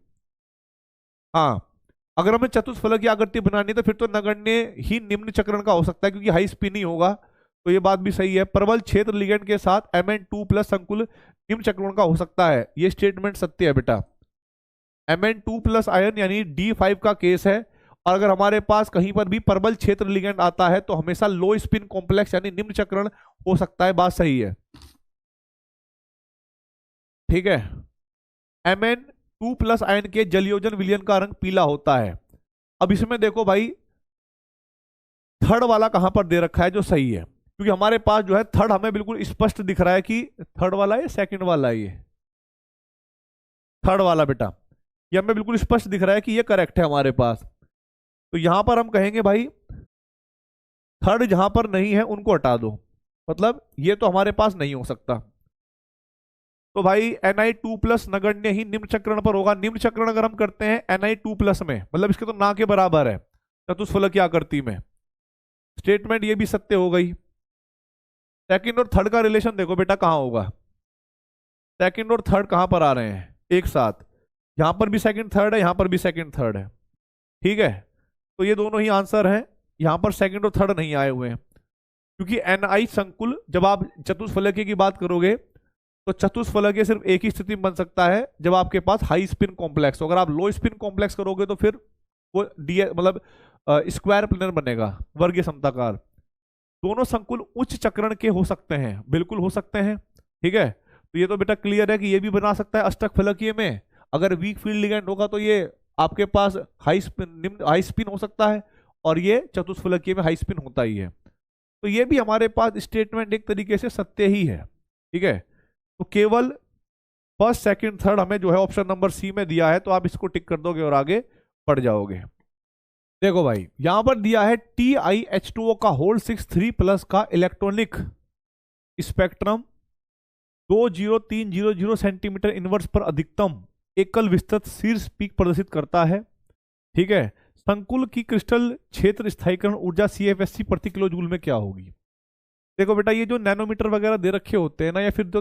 [SPEAKER 1] हाँ, अगर हमें चतुष्फलकीय आकृति बनानी है तो फिर तो नगण्य ही निम्न चक्रण का हो सकता है, क्योंकि हाई स्पिन ही होगा। तो ये बात भी सही है। प्रबल क्षेत्र लिगेंड के साथ Mn2+ संकुल निम्न चक्रण का हो सकता है, ये स्टेटमेंट सत्य है बेटा। Mn2+ आयन यानी D5 का केस है, और अगर हमारे पास कहीं पर भी प्रबल क्षेत्र लिगेंड आता है तो हमेशा लो स्पिन कॉम्प्लेक्स यानी निम्न चक्रण हो सकता है। बात सही है। ठीक है, Mn2+ आयन के जलयोजन विलयन का रंग पीला होता है। अब इसमें देखो भाई, थर्ड वाला कहां पर दे रखा है जो सही है, क्योंकि हमारे पास जो है थर्ड हमें बिल्कुल स्पष्ट दिख रहा है कि थर्ड वाला है, सेकंड वाला है, ये थर्ड वाला बेटा, ये हमें बिल्कुल स्पष्ट दिख रहा है कि ये करेक्ट है हमारे पास। तो यहां पर हम कहेंगे भाई थर्ड जहां पर नहीं है उनको हटा दो, मतलब ये तो हमारे पास नहीं हो सकता। तो भाई Ni2+ नगण्य ही निम्न चक्रण पर होगा। निम्न चक्रण अगर हम करते हैं Ni2+ में, मतलब इसके तो ना के बराबर है चतुष्फलकीय आकृति में, स्टेटमेंट ये भी सत्य हो गई। सेकंड और थर्ड का रिलेशन देखो बेटा कहाँ होगा, सेकंड और थर्ड कहाँ पर आ रहे हैं एक साथ, यहां पर भी सेकंड थर्ड है, यहां पर भी सेकंड थर्ड है, ठीक है। तो ये दोनों ही आंसर हैं, यहां पर सेकंड और थर्ड नहीं आए हुए हैं, क्योंकि Ni संकुल जब आप चतुष्फलकीय की बात करोगे तो चतुष्फलकीय सिर्फ एक ही स्थिति में बन सकता है जब आपके पास हाई स्पिन कॉम्प्लेक्स। अगर आप लो स्पिन कॉम्प्लेक्स करोगे तो फिर वो डी मतलब स्क्वायर प्लेनर बनेगा, वर्गीय समताकार। दोनों संकुल उच्च चक्रण के हो सकते हैं, बिल्कुल हो सकते हैं, ठीक है। तो ये तो बेटा क्लियर है कि ये भी बना सकता है अष्टक फलकीय में। अगर वीक फील्ड लिगेंड होगा तो ये आपके पास हाई स्पिन, निम्न हाई स्पिन हो सकता है, और ये चतुष्फलकीय में हाई स्पिन होता ही है। तो ये भी हमारे पास स्टेटमेंट एक तरीके से सत्य ही है, ठीक है। तो केवल फर्स्ट सेकंड थर्ड हमें जो है ऑप्शन नंबर सी में दिया है, तो आप इसको टिक कर दोगे और आगे बढ़ जाओगे। देखो भाई यहां पर दिया है TiH2O का होल 6 3+ का इलेक्ट्रॉनिक स्पेक्ट्रम 20300 सेंटीमीटर इनवर्स पर अधिकतम एकल विस्तृत शीर्ष पीक प्रदर्शित करता है, ठीक है। संकुल की क्रिस्टल क्षेत्र स्थायीकरण ऊर्जा CFSC प्रति किलो जूल में क्या होगी। देखो बेटा ये जो नैनोमीटर वगैरह दे रखे होते हैं ना, या फिर जो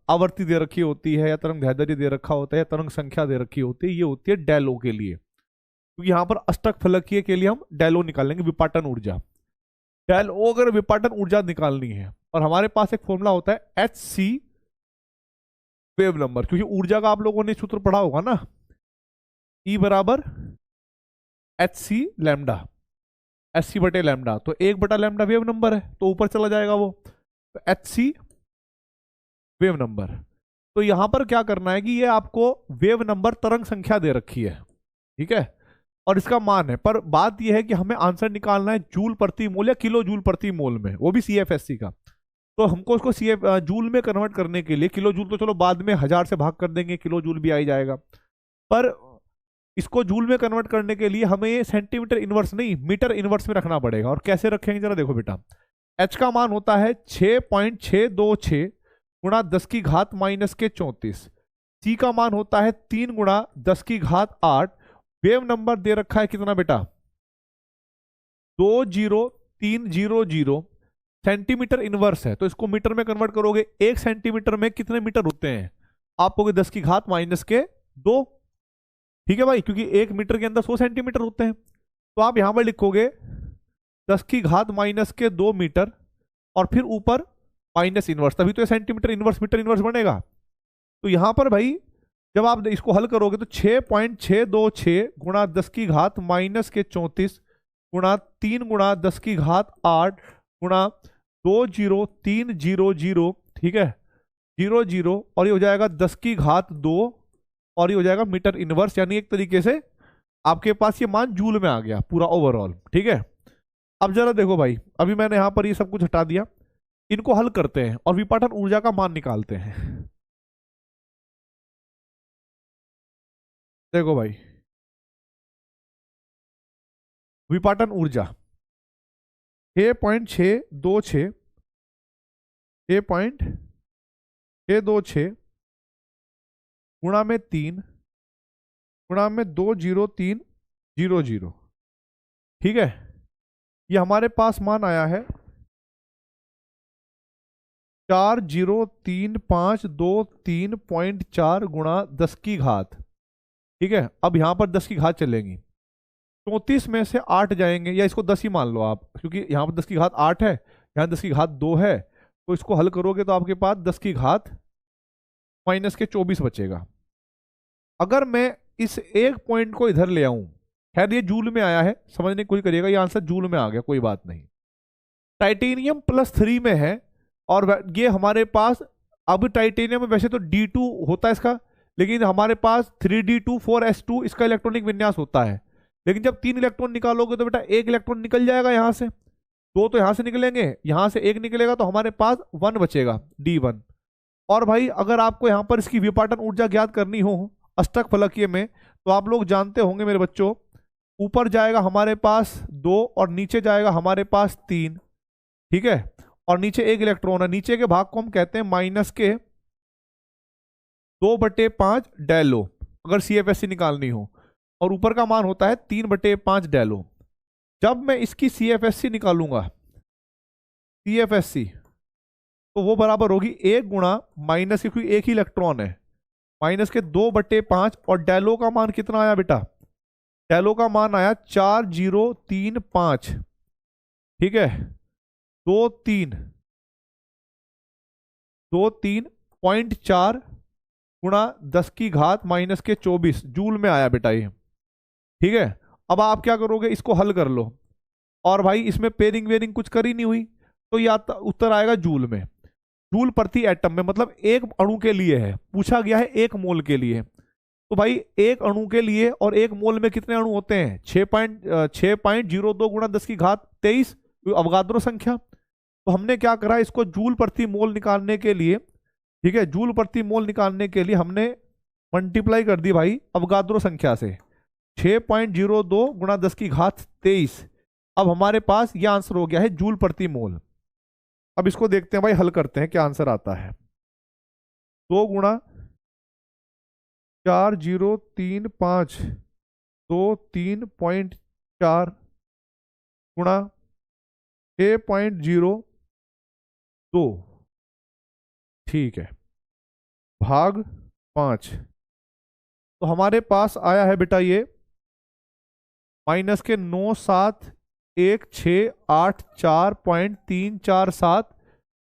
[SPEAKER 1] आवर्ती दे रखी होती है, या तरंग दैर्ध्य दे रखा होता है, या तरंग संख्या दे रखी होती है, ये होती है डेलो के लिए, क्योंकि यहाँ पर अष्टक फलकीय के लिए हम डेलो निकालेंगे, विपाटन ऊर्जा। डेलो अगर विपाटन ऊर्जा निकालनी है, और हमारे पास एक फॉर्मूला होता है HC वेव नंबर, क्योंकि ऊर्जा का आप लोगों ने सूत्र पढ़ा होगा ना, E बराबर HC लैम्डा, HC/लैम्डा, तो 1/लैम्डा वेव नंबर है, तो ऊपर चला जाएगा वो, तो HC वेव नंबर। तो यहां पर क्या करना है कि ये आपको वेव नंबर तरंग संख्या दे रखी है, ठीक है, और इसका मान है, पर बात यह है कि हमें आंसर निकालना है जूल प्रति मोल या किलो जूल प्रति मोल में, वो भी CFSC का। तो हमको उसको जूल में कन्वर्ट करने के लिए, किलो जूल तो चलो बाद में 1000 से भाग कर देंगे, किलो जूल भी आ ही जाएगा, पर इसको जूल में कन्वर्ट करने के लिए हमें ये सेंटीमीटर इनवर्स नहीं मीटर इनवर्स में रखना पड़ेगा। और कैसे रखेंगे जरा देखो बेटा, H का मान होता है 6.626 गुणा 10 की घात -34, C का मान होता है 3 गुणा 10 की घात 8, वेव नंबर दे रखा है कितना बेटा 20300 सेंटीमीटर इनवर्स है, तो इसको मीटर में कन्वर्ट करोगे, 1 सेंटीमीटर में कितने मीटर होते हैं, आप कहोगे 10 की घात -2, ठीक है भाई, क्योंकि 1 मीटर के अंदर 100 सेंटीमीटर होते हैं। तो आप यहां पर लिखोगे 10 की घात -2 मीटर, और फिर ऊपर माइनस इनवर्स, तभी तो सेंटीमीटर इनवर्स मीटर इनवर्स बनेगा। तो यहां पर भाई जब आप इसको हल करोगे तो 6.626 गुणा 10 की घात -34 गुणा 3 गुणा 10 की घात 8 गुणा 20300, ठीक है 00, और ये हो जाएगा 10 की घात 2, और ये हो जाएगा मीटर इनवर्स, यानी एक तरीके से आपके पास ये मान जूल में आ गया पूरा ओवरऑल, ठीक है। अब जरा देखो भाई, अभी मैंने यहां पर ये सब कुछ हटा दिया, इनको हल करते हैं और विपाटन ऊर्जा का मान निकालते हैं। देखो भाई विपाटन ऊर्जा 6.626 गुणा में 3 गुणा में 20300, ठीक है, ये हमारे पास मान आया है 403,523.4 गुणा 10 की घात, ठीक है। अब यहां पर 10 की घात चलेंगी, 34 में से 8 जाएंगे, या इसको 10 ही मान लो आप, क्योंकि यहां पर 10 की घात 8 है, यहां 10 की घात 2 है, तो इसको हल करोगे तो आपके पास 10 की घात -24 बचेगा। अगर मैं इस एक पॉइंट को इधर ले आऊं, खैर ये जूल में आया है, समझने की कोशिश करिएगा, ये आंसर जूल में आ गया, कोई बात नहीं। टाइटेनियम +3 में है, और ये हमारे पास, अब टाइटेनियम में वैसे तो D2 होता है इसका, लेकिन हमारे पास 3D2 4S2 इसका इलेक्ट्रॉनिक विन्यास होता है, लेकिन जब 3 इलेक्ट्रॉन निकालोगे तो बेटा 1 इलेक्ट्रॉन निकल जाएगा यहां से, 2 तो यहां से निकलेंगे, यहां से 1 निकलेगा, तो हमारे पास 1 बचेगा, D1। और भाई अगर आपको यहां पर इसकी विपाटन ऊर्जा ज्ञात करनी हो अष्टक फलकीय में, तो आप लोग जानते होंगे मेरे बच्चों, ऊपर जाएगा हमारे पास 2 और नीचे जाएगा हमारे पास 3, ठीक है। और नीचे एक इलेक्ट्रॉन है, नीचे के भाग को हम कहते हैं माइनस के 2/5 डेलो, अगर CFSC निकालनी हो, और ऊपर का मान होता है 3/5 डेलो। जब मैं इसकी CFSC निकालूंगा, CFSC, तो वो बराबर होगी 1 गुणा माइनस, क्योंकि एक ही इलेक्ट्रॉन है, माइनस के 2/5, और डेलो का मान कितना आया बेटा? डेलो का मान आया 4035, ठीक है, 23.4 गुणा 10 की घात माइनस के 24 जूल में आया बेटा ये, ठीक है। अब आप क्या करोगे, इसको हल कर लो, और भाई इसमें पेयरिंग वेयरिंग कुछ करी नहीं हुई, तो या उत्तर आएगा जूल में, जूल प्रति एटम में, मतलब एक अणु के लिए है, पूछा गया है 1 मोल के लिए। तो भाई एक अणु के लिए और 1 मोल में कितने अणु होते हैं? 6.02 गुणा 10 की घात 23, अवगाद्रो संख्या। तो हमने क्या करा, इसको जूल प्रति मोल निकालने के लिए, ठीक है, जूल प्रति मोल निकालने के लिए हमने मल्टीप्लाई कर दी भाई अवगाद्रो संख्या से, 6.02 गुणा 10 की घात 23। अब हमारे पास यह आंसर हो गया है जूल प्रति मोल। अब इसको देखते हैं भाई, हल करते हैं क्या आंसर आता है। 2 गुणा 4035, 3.4 गुणा 6.02, ठीक है, भाग 5। तो हमारे पास आया है बेटा ये माइनस के 97168.347,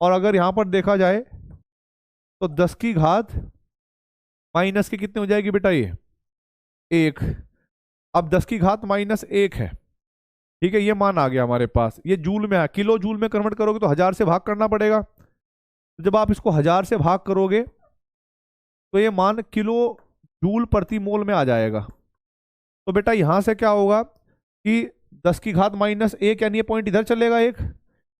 [SPEAKER 1] और अगर यहां पर देखा जाए तो 10 की घात माइनस के कितने हो जाएगी बेटा ये 1। अब 10 की घात माइनस 1 है, ठीक है, ये मान आ गया हमारे पास, ये जूल में है, किलो जूल में कन्वर्ट करोगे तो 1000 से भाग करना पड़ेगा। तो जब आप इसको 1000 से भाग करोगे तो ये मान किलो जूल प्रति मोल में आ जाएगा। तो बेटा यहां से क्या होगा कि 10 की घात माइनस 1, यानी ये पॉइंट इधर चलेगा 1,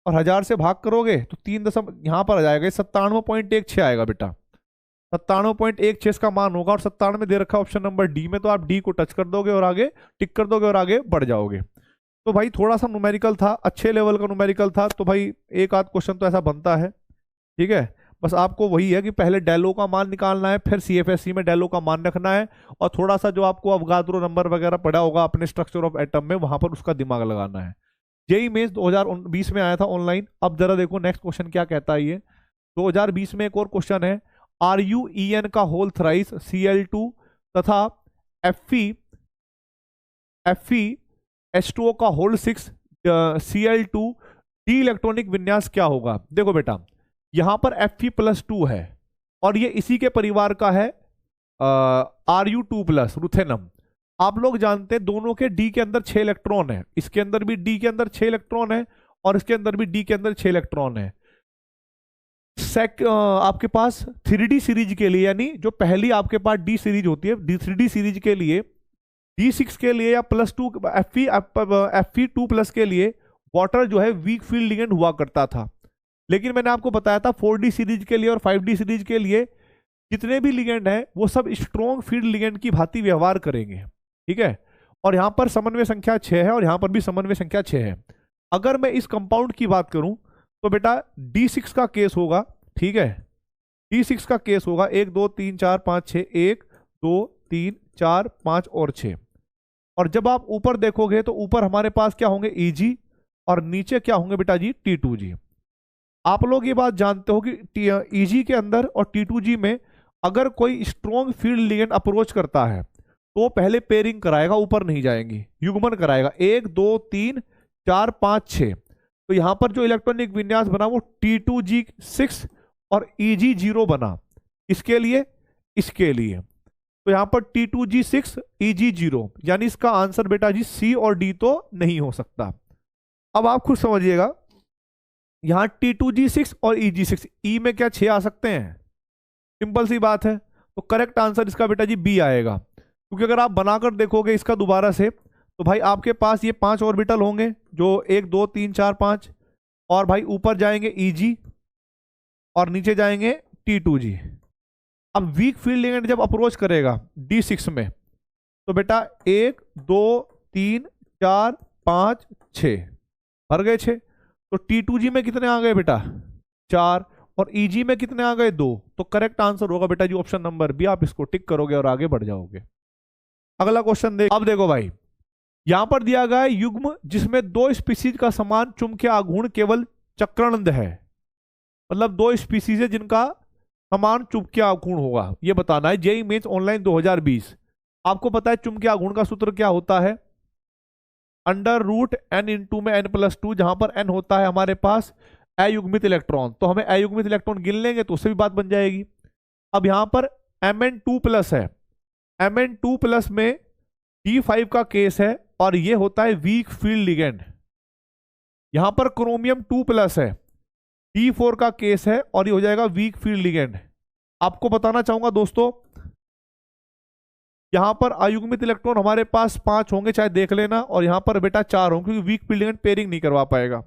[SPEAKER 1] और 1000 से भाग करोगे तो 3 यहां पर आ जाएगा, 97.16 आएगा बेटा, 97.16 इसका मान होगा, और 97 दे रखा ऑप्शन नंबर डी में, तो आप डी को टच कर दोगे और आगे टिक कर दोगे और आगे बढ़ जाओगे। तो भाई थोड़ा सा न्यूमेरिकल था, अच्छे लेवल का न्यूमेरिकल था, तो भाई एक आध क्वेश्चन तो ऐसा बनता है, ठीक है। बस आपको वही है कि पहले डेलो का मान निकालना है, फिर CFSC में डेलो का मान रखना है, और थोड़ा सा जो आपको अवगाद्रो नंबर वगैरह पढ़ा होगा अपने स्ट्रक्चर ऑफ एटम में, वहां पर उसका दिमाग लगाना है। जेईई मेंस 2020 में आया था ऑनलाइन। अब जरा देखो नेक्स्ट क्वेश्चन क्या कहता है ये। 2020 में एक और क्वेश्चन है, RuEn का होल थ्राइस Cl2 तथा FeH2O का होल 6 Cl2 डी इलेक्ट्रॉनिक विन्यास क्या होगा? देखो बेटा यहां पर Fe+2 है, और ये इसी के परिवार का है Ru2+, रुथेनम। आप लोग जानते हैं दोनों के डी के अंदर 6 इलेक्ट्रॉन है, इसके अंदर भी डी के अंदर 6 इलेक्ट्रॉन है, और इसके अंदर भी डी के अंदर 6 इलेक्ट्रॉन है। आपके पास 3D सीरीज के लिए, यानी जो पहली आपके पास डी सीरीज होती है, 3D सीरीज के लिए, D6 के लिए या +2 Fe2+ के लिए वाटर जो है वीक फील्ड लिगेंड हुआ करता था। लेकिन मैंने आपको बताया था 4D सीरीज के लिए और 5D सीरीज के लिए जितने भी लिगेंड हैं वो सब स्ट्रॉन्ग फील्ड लिगेंड की भांति व्यवहार करेंगे, ठीक है। और यहां पर समन्वय संख्या 6 है, और यहां पर भी समन्वय संख्या 6 है। अगर मैं इस कंपाउंड की बात करूं तो बेटा D6 का केस होगा, ठीक है, D6 का केस होगा 1 2 3 4 5 6, 1 2 3 4 5 और 6। और जब आप ऊपर देखोगे तो ऊपर हमारे पास क्या होंगे Eg, और नीचे क्या होंगे बेटा जी T2G। आप लोग ये बात जानते हो कि Eg के अंदर और T2G में अगर कोई स्ट्रॉन्ग फील्ड लिगेंड अप्रोच करता है तो पहले पेयरिंग कराएगा, ऊपर नहीं जाएंगी, युग्मन कराएगा 1 2 3 4 5 6। तो यहां पर जो इलेक्ट्रॉनिक विन्यास बना वो T2G6 और Eg0 बना, इसके लिए इसके लिए। तो यहां पर T2G6 Eg0, यानी इसका आंसर बेटा जी C और D तो नहीं हो सकता। अब आप खुद समझिएगा, यहां T2G6 और Eg6, E में क्या 6 आ सकते हैं? सिंपल सी बात है। तो करेक्ट आंसर इसका बेटा जी B आएगा, क्योंकि अगर आप बनाकर देखोगे इसका दोबारा से तो भाई आपके पास ये 5 ऑर्बिटल होंगे, जो 1 2 3 4 5, और भाई ऊपर जाएंगे Eg और नीचे जाएंगे T2G। अब वीक फील्ड लिगेंड जब अप्रोच करेगा D6 में तो बेटा 1 2 3 4 5 6 भर गए 6। तो T2G में कितने आ गए बेटा 4, और EG में कितने आ गए 2। तो करेक्ट आंसर होगा बेटा जी ऑप्शन नंबर बी। आप इसको टिक करोगे और आगे बढ़ जाओगे। अगला क्वेश्चन देख। अब देखो भाई, यहां पर दिया गया है युग्म जिसमें 2 स्पीसीज का समान चुंबकीय आघूर्ण केवल चक्रणद है। मतलब 2 स्पीसीज है जिनका समान चुंबकीय आघूर्ण होगा, ये बताना है। JEE mains online 2020। आपको पता है चुंबकीय आघूर्ण का सूत्र क्या होता है, √n में n+2, जहां पर n होता है हमारे पास अयुग्मित इलेक्ट्रॉन। तो हमें अयुग्मित इलेक्ट्रॉन गिन लेंगे तो उससे भी बात बन जाएगी। अब यहां पर Mn2+ है, Mn2+ में D5 का केस है और ये होता है वीक फील्ड लिगेंड। यहां पर क्रोमियम 2+ है, D4 का केस है और ये हो जाएगा वीक फील्ड लिगेंड। आपको बताना चाहूंगा दोस्तों, यहां पर अयुग्मित इलेक्ट्रॉन हमारे पास 5 होंगे, चाहे देख लेना, और यहां पर बेटा 4 होंगे क्योंकि वीक फील्ड लिगेंड पेयरिंग नहीं करवा पाएगा।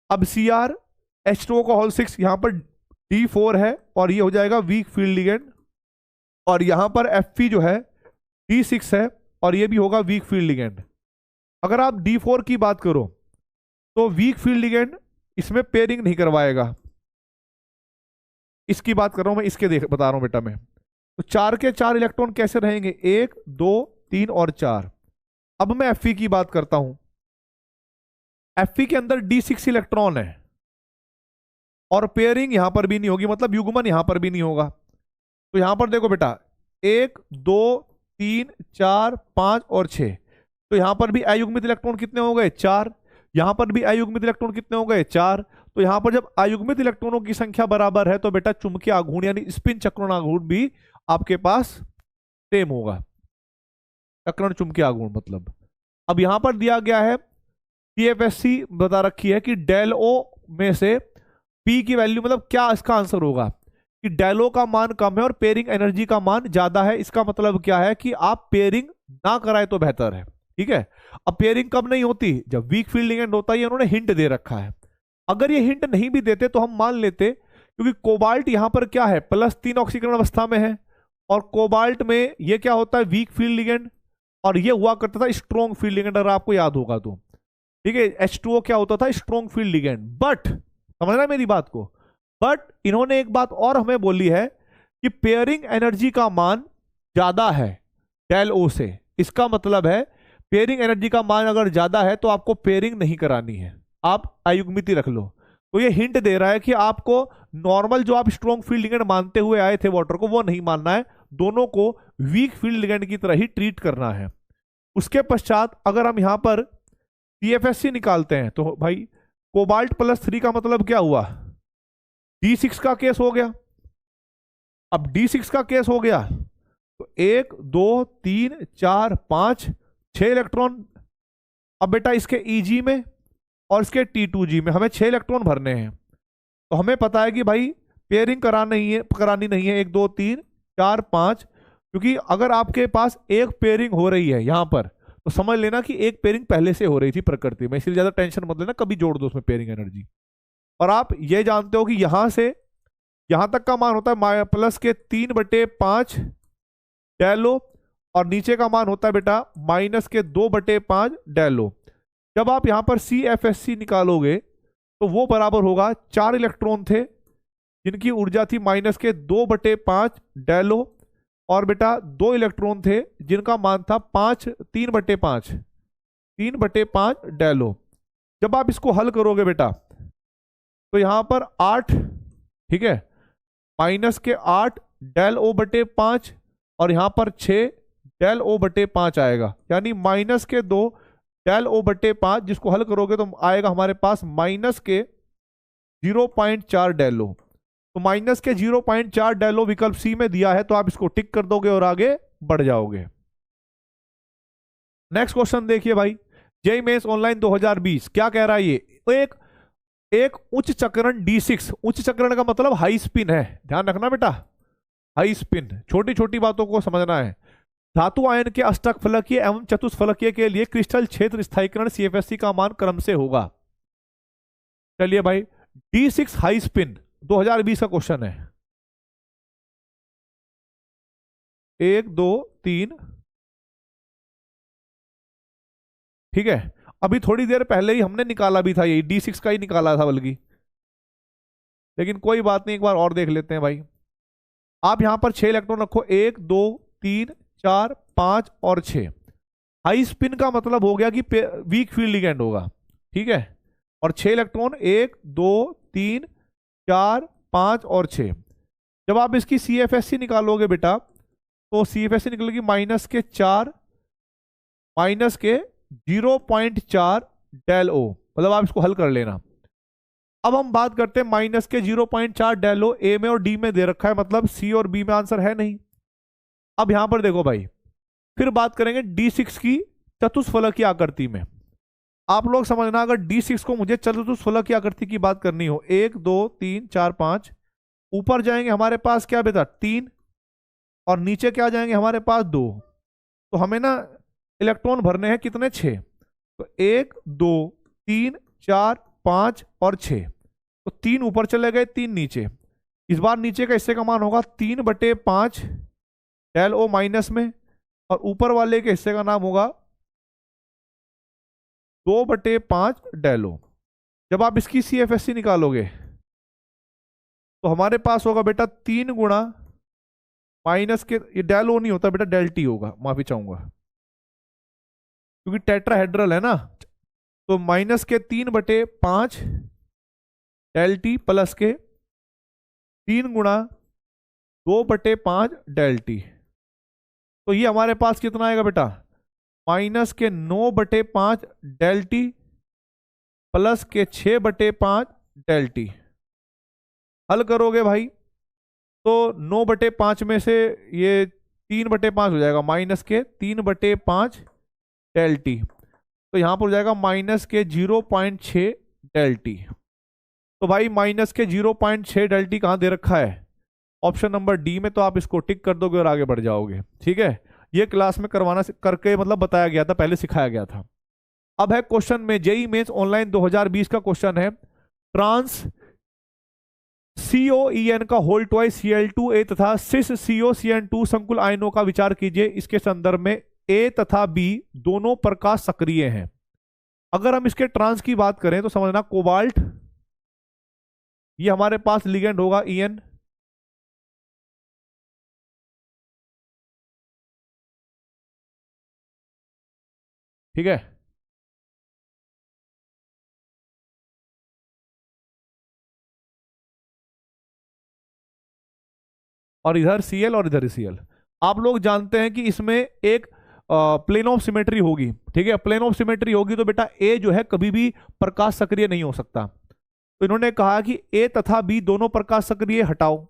[SPEAKER 1] अब CrH2O6 यहां पर D4 है और ये हो जाएगा वीक फील्ड लिगेंड, और यहां पर Fe जो है D6 है और ये भी होगा वीक फील्ड लिगेंड। अगर आप D4 की बात करो तो वीक फील्ड लिगेंड इसमें पेयरिंग नहीं करवाएगा। इसकी बात कर रहा हूं मैं, इसके बता रहा हूं बेटा मैं। तो 4 के 4 इलेक्ट्रॉन कैसे रहेंगे, 1 2 3 और 4। अब मैं Fe की बात करता हूं। Fe के अंदर D6 इलेक्ट्रॉन है और पेयरिंग यहां पर भी नहीं होगी, मतलब युग्मन यहां पर भी नहीं होगा। तो यहां पर देखो बेटा 1 2 3 4 5 और 6। तो यहां पर भी अयुग्मित इलेक्ट्रॉन कितने हो गए 4, यहां पर भी अयुग्मित इलेक्ट्रॉन कितने हो गए 4। तो यहां पर जब अयुग्मित इलेक्ट्रॉनों की संख्या बराबर है तो बेटा चुंबकीय आघूर्ण यानी स्पिन चक्रण आघूर्ण भी आपके पास सेम होगा। चक्रण चुंबकीय आघूर्ण मतलब। अब यहां पर दिया गया है CFSC बता रखी है कि डेल ओ में से P की वैल्यू, मतलब क्या इसका आंसर होगा कि डेल ओ का मान कम है और पेयरिंग एनर्जी का मान ज्यादा है। इसका मतलब क्या है कि आप पेयरिंग ना कराए तो बेहतर है। ठीक है। अब पेयरिंग कब नहीं होती, जब वीक फील्ड लिगेंड होता है। उन्होंने हिंट दे रखा है। अगर ये हिंट नहीं भी देते तो हम मान लेते, क्योंकि कोबाल्ट यहां पर क्या है +3 ऑक्सीकरण अवस्था में है, और कोबाल्ट में ये क्या होता है वीक फील्ड लिगेंड, और ये हुआ करता था स्ट्रॉन्ग फील्ड लिगेंड, अगर आपको याद होगा तो। ठीक है, H2O क्या होता था स्ट्रॉन्ग फील्ड लिगेंड। बट समझना मेरी बात को, बट इन्होंने एक बात और हमें बोली है कि पेयरिंग एनर्जी का मान ज्यादा है डेल ओ से। इसका मतलब है पेयरिंग एनर्जी का मान अगर ज्यादा है तो आपको पेयरिंग नहीं करानी है, आप अयुग्मित रख लो। तो ये हिंट दे रहा है कि आपको नॉर्मल जो आप स्ट्रॉन्ग फील्ड लिगेंड मानते हुए आए थे वाटर को, वो नहीं मानना है, दोनों को वीक फील्ड लिगेंड की तरह ही ट्रीट करना है। उसके पश्चात अगर हम यहां पर CFSC निकालते हैं तो भाई कोबाल्ट +3 का मतलब क्या हुआ, D6 का केस हो गया। अब D6 का केस हो गया तो 1 2 3 4 5 6 इलेक्ट्रॉन। अब बेटा इसके EG में और इसके T2G में हमें 6 इलेक्ट्रॉन भरने हैं। तो हमें पता है कि भाई पेयरिंग करानी नहीं है 1 2 3 4 5, क्योंकि अगर आपके पास एक पेयरिंग हो रही है यहां पर तो समझ लेना कि एक पेयरिंग पहले से हो रही थी प्रकृति में, इसलिए ज्यादा टेंशन मत लेना, कभी जोड़ दो उसमें पेयरिंग एनर्जी। और आप ये जानते हो कि यहां से यहां तक का मान होता है +3/5 डेलो, और नीचे का मान होता है बेटा -2/5 डेलो। जब आप यहां पर CFSC निकालोगे तो वो बराबर होगा 4 इलेक्ट्रॉन थे जिनकी ऊर्जा थी -2/5 डेलो, और बेटा 2 इलेक्ट्रॉन थे जिनका मान था 3/5 डेलो। जब आप इसको हल करोगे बेटा तो यहां पर 8, ठीक है, -8 डेल O/5 और यहां पर 6 डेल O/5 आएगा, यानी -2 डेल O/5, जिसको हल करोगे तो आएगा हमारे पास -0.4 डेलो। तो -0.4 डेलो विकल्प सी में दिया है, तो आप इसको टिक कर दोगे और आगे बढ़ जाओगे। नेक्स्ट क्वेश्चन देखिए भाई, जेईई मेंस ऑनलाइन 2020 क्या कह रहा है ये, एक उच्च चक्रण D6, उच्च चक्रण का मतलब हाई स्पिन है, ध्यान रखना बेटा, हाई स्पिन, छोटी छोटी बातों को समझना है। धातु आयन के अष्टक फलकीय एवं चतुष्फलकीय के लिए क्रिस्टल क्षेत्र स्थायीकरण CFSC का मान क्रम से होगा। चलिए भाई, D6 हाई स्पिन 2020 का क्वेश्चन है। 1 2 3 ठीक है, अभी थोड़ी देर पहले ही हमने निकाला भी था, यही D6 का ही निकाला था बल्कि, लेकिन कोई बात नहीं, एक बार और देख लेते हैं भाई। आप यहां पर 6 इलेक्ट्रॉन रखो, 1 2 3 4 5 और 6। हाई स्पिन का मतलब हो गया कि वीक फील्ड लिगेंड होगा, ठीक है। और 6 इलेक्ट्रॉन, 1 2 3 4 5 और 6। जब आप इसकी CFSC निकालोगे बेटा, तो CFSC निकलेगी -4 -0.4 डेल ओ, मतलब आप इसको हल कर लेना। अब हम बात करते हैं -0.4 डेल ओ, ए में और डी में दे रखा है, मतलब सी और बी में आंसर है नहीं। अब यहां पर देखो भाई, फिर बात करेंगे D6 की चतुष्फलक की आकृति में। आप लोग समझना, अगर D6 को मुझे चतुष्फलक की आकृति की बात करनी हो, 1 2 3 4 5, ऊपर जाएंगे हमारे पास क्या बेटा 3, और नीचे क्या जाएंगे हमारे पास 2। तो हमें ना इलेक्ट्रॉन भरने हैं कितने, 6। तो 1 2 3 4 5 और 6, तो 3 ऊपर चले गए, 3 नीचे। इस बार नीचे का हिस्से का मान होगा 3/5 डेल ओ माइनस में, और ऊपर वाले के हिस्से का नाम होगा 2/5 डेल ओ। जब आप इसकी CFSC निकालोगे, तो हमारे पास होगा बेटा 3 गुणा माइनस के, ये डेल ओ नहीं होता बेटा, डेल टी होगा, माफी चाहूंगा, क्योंकि टेट्राहेड्रल है ना। तो -3/5 डेल टी प्लस के 3 गुणा 2/5 डेल टी। तो ये हमारे पास कितना आएगा बेटा, -9/5 डेल टी प्लस के 6/5 डेल टी। हल करोगे भाई, तो 9/5 में से ये 3/5 हो जाएगा, -3/5 डेल टी। तो यहां पर हो जाएगा -0.6 डेल टी। तो भाई -0.6 डेल टी कहां दे रखा है, ऑप्शन नंबर डी में। तो आप इसको टिक कर दोगे और आगे बढ़ जाओगे, ठीक है। ये क्लास में करवाना करके मतलब बताया गया था, पहले सिखाया गया था। अब है क्वेश्चन में, जेईई मेंस ऑनलाइन 2020 का क्वेश्चन है, ट्रांस COEN का होल ट्वाइस Cl2A तथा सिस COCN2 संकुल आयनों का विचार कीजिए। इसके संदर्भ में A तथा B दोनों प्रकाश सक्रिय हैं। अगर हम इसके ट्रांस की बात करें तो समझना, कोबाल्ट ये हमारे पास लिगेंड होगा En, ठीक है। और इधर Cl और इधर Cl। आप लोग जानते हैं कि इसमें एक प्लेन ऑफ सिमेट्री होगी, ठीक है। प्लेन ऑफ सिमेट्री होगी तो बेटा A जो है कभी भी प्रकाश सक्रिय नहीं हो सकता। तो इन्होंने कहा कि A तथा B दोनों प्रकाश सक्रिय हटाओ,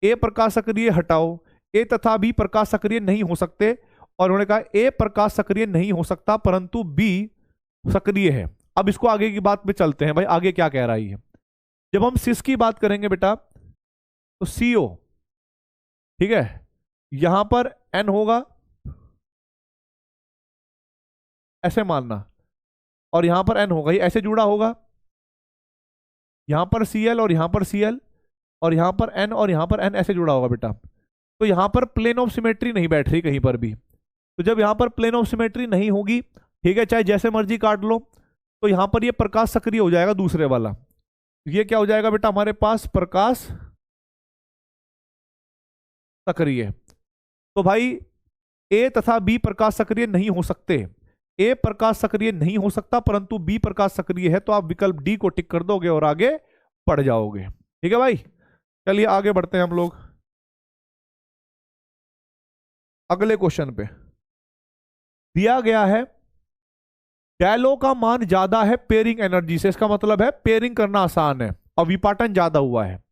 [SPEAKER 1] A प्रकाश सक्रिय हटाओ, A तथा B प्रकाश सक्रिय नहीं हो सकते। और उन्होंने कहा A प्रकाश सक्रिय नहीं हो सकता परंतु B सक्रिय है। अब इसको आगे की बात पे चलते हैं भाई, आगे क्या कह रहा है। जब हम सिस की बात करेंगे बेटा, तो CO, ठीक है, यहां पर N होगा, ऐसे मानना, और यहां पर N होगा, ये ऐसे जुड़ा होगा, यहां पर Cl और यहां पर Cl, और यहां पर N और यहां पर N ऐसे जुड़ा होगा बेटा। तो यहां पर प्लेन ऑफ सिमेट्री नहीं बैठ रही कहीं पर भी। तो जब यहां पर प्लेन ऑफ सिमेट्री नहीं होगी, ठीक है, चाहे जैसे मर्जी काट लो, तो यहां पर ये प्रकाश सक्रिय हो जाएगा दूसरे वाला। ये क्या हो जाएगा बेटा, हमारे पास प्रकाश सक्रिय। तो भाई A तथा B प्रकाश सक्रिय नहीं हो सकते, A प्रकाश सक्रिय नहीं हो सकता परंतु B प्रकाश सक्रिय है। तो आप विकल्प डी को टिक कर दोगे और आगे बढ़ जाओगे, ठीक है भाई। चलिए आगे बढ़ते हैं हम लोग अगले क्वेश्चन पे। दिया गया है डेलो का मान ज्यादा है पेयरिंग एनर्जी से, इसका मतलब है पेयरिंग करना आसान है और विपाटन ज्यादा हुआ है।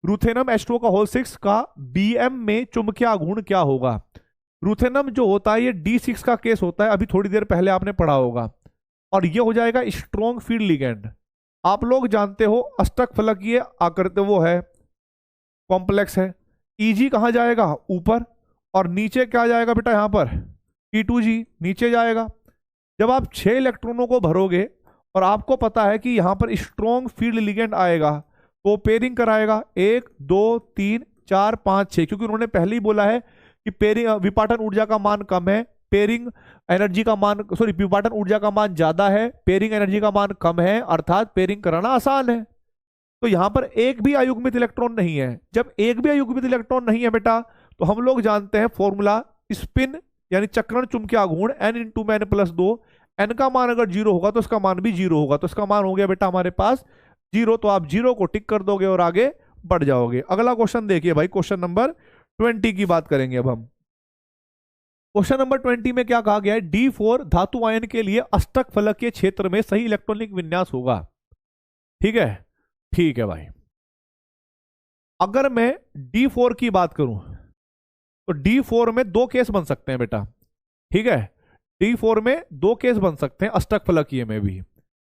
[SPEAKER 1] रूथेनम H2O का होल 6 का Bm में चुंबकीय आघूर्ण क्या होगा। रूथेनम जो होता है ये D6 का केस होता है, अभी थोड़ी देर पहले आपने पढ़ा होगा, और ये हो जाएगा स्ट्रॉन्ग फील्ड लिगेंड। आप लोग जानते हो अष्टक फलकीय आकृति वो है, कॉम्प्लेक्स है। Eg कहां जाएगा, ऊपर, और नीचे क्या जाएगा बेटा, यहां पर P2G नीचे जाएगा। जब आप 6 इलेक्ट्रॉनों को भरोगे और आपको पता है कि यहां पर स्ट्रॉन्ग फील्ड लिगेंड आएगा, तो पेयरिंग कराएगा 1 2 3 4 5 6, क्योंकि उन्होंने पहले ही बोला है कि पेयरिंग विपाटन ऊर्जा का मान कम है, पेयरिंग एनर्जी का मान, सॉरी, विपाटन ऊर्जा का मान ज्यादा है, पेयरिंग एनर्जी का मान कम है, अर्थात पेयरिंग कराना आसान है। तो यहां पर एक भी अयुग्मित इलेक्ट्रॉन नहीं है। जब एक भी अयुग्मित इलेक्ट्रॉन नहीं है बेटा, तो हम लोग जानते हैं फॉर्मूला, स्पिन यानी चक्रण चुंबकीय आघूर्ण n इंटू में n प्लस 2, n का मान अगर जीरो होगा तो इसका मान भी जीरो होगा, तो इसका मान हो गया बेटा हमारे पास जीरो। तो आप जीरो को टिक कर दोगे और आगे बढ़ जाओगे। अगला क्वेश्चन देखिए भाई, क्वेश्चन नंबर 20 की बात करेंगे अब हम। क्वेश्चन नंबर 20 में क्या कहा गया है, D4 धातु आयन के लिए अष्टक फलकीय क्षेत्र में सही इलेक्ट्रॉनिक विन्यास होगा। ठीक है, ठीक है भाई। अगर मैं D4 की बात करूं तो D4 में दो केस बन सकते हैं बेटा। ठीक है, D4 में दो केस बन सकते हैं अष्टक फलकीय में भी,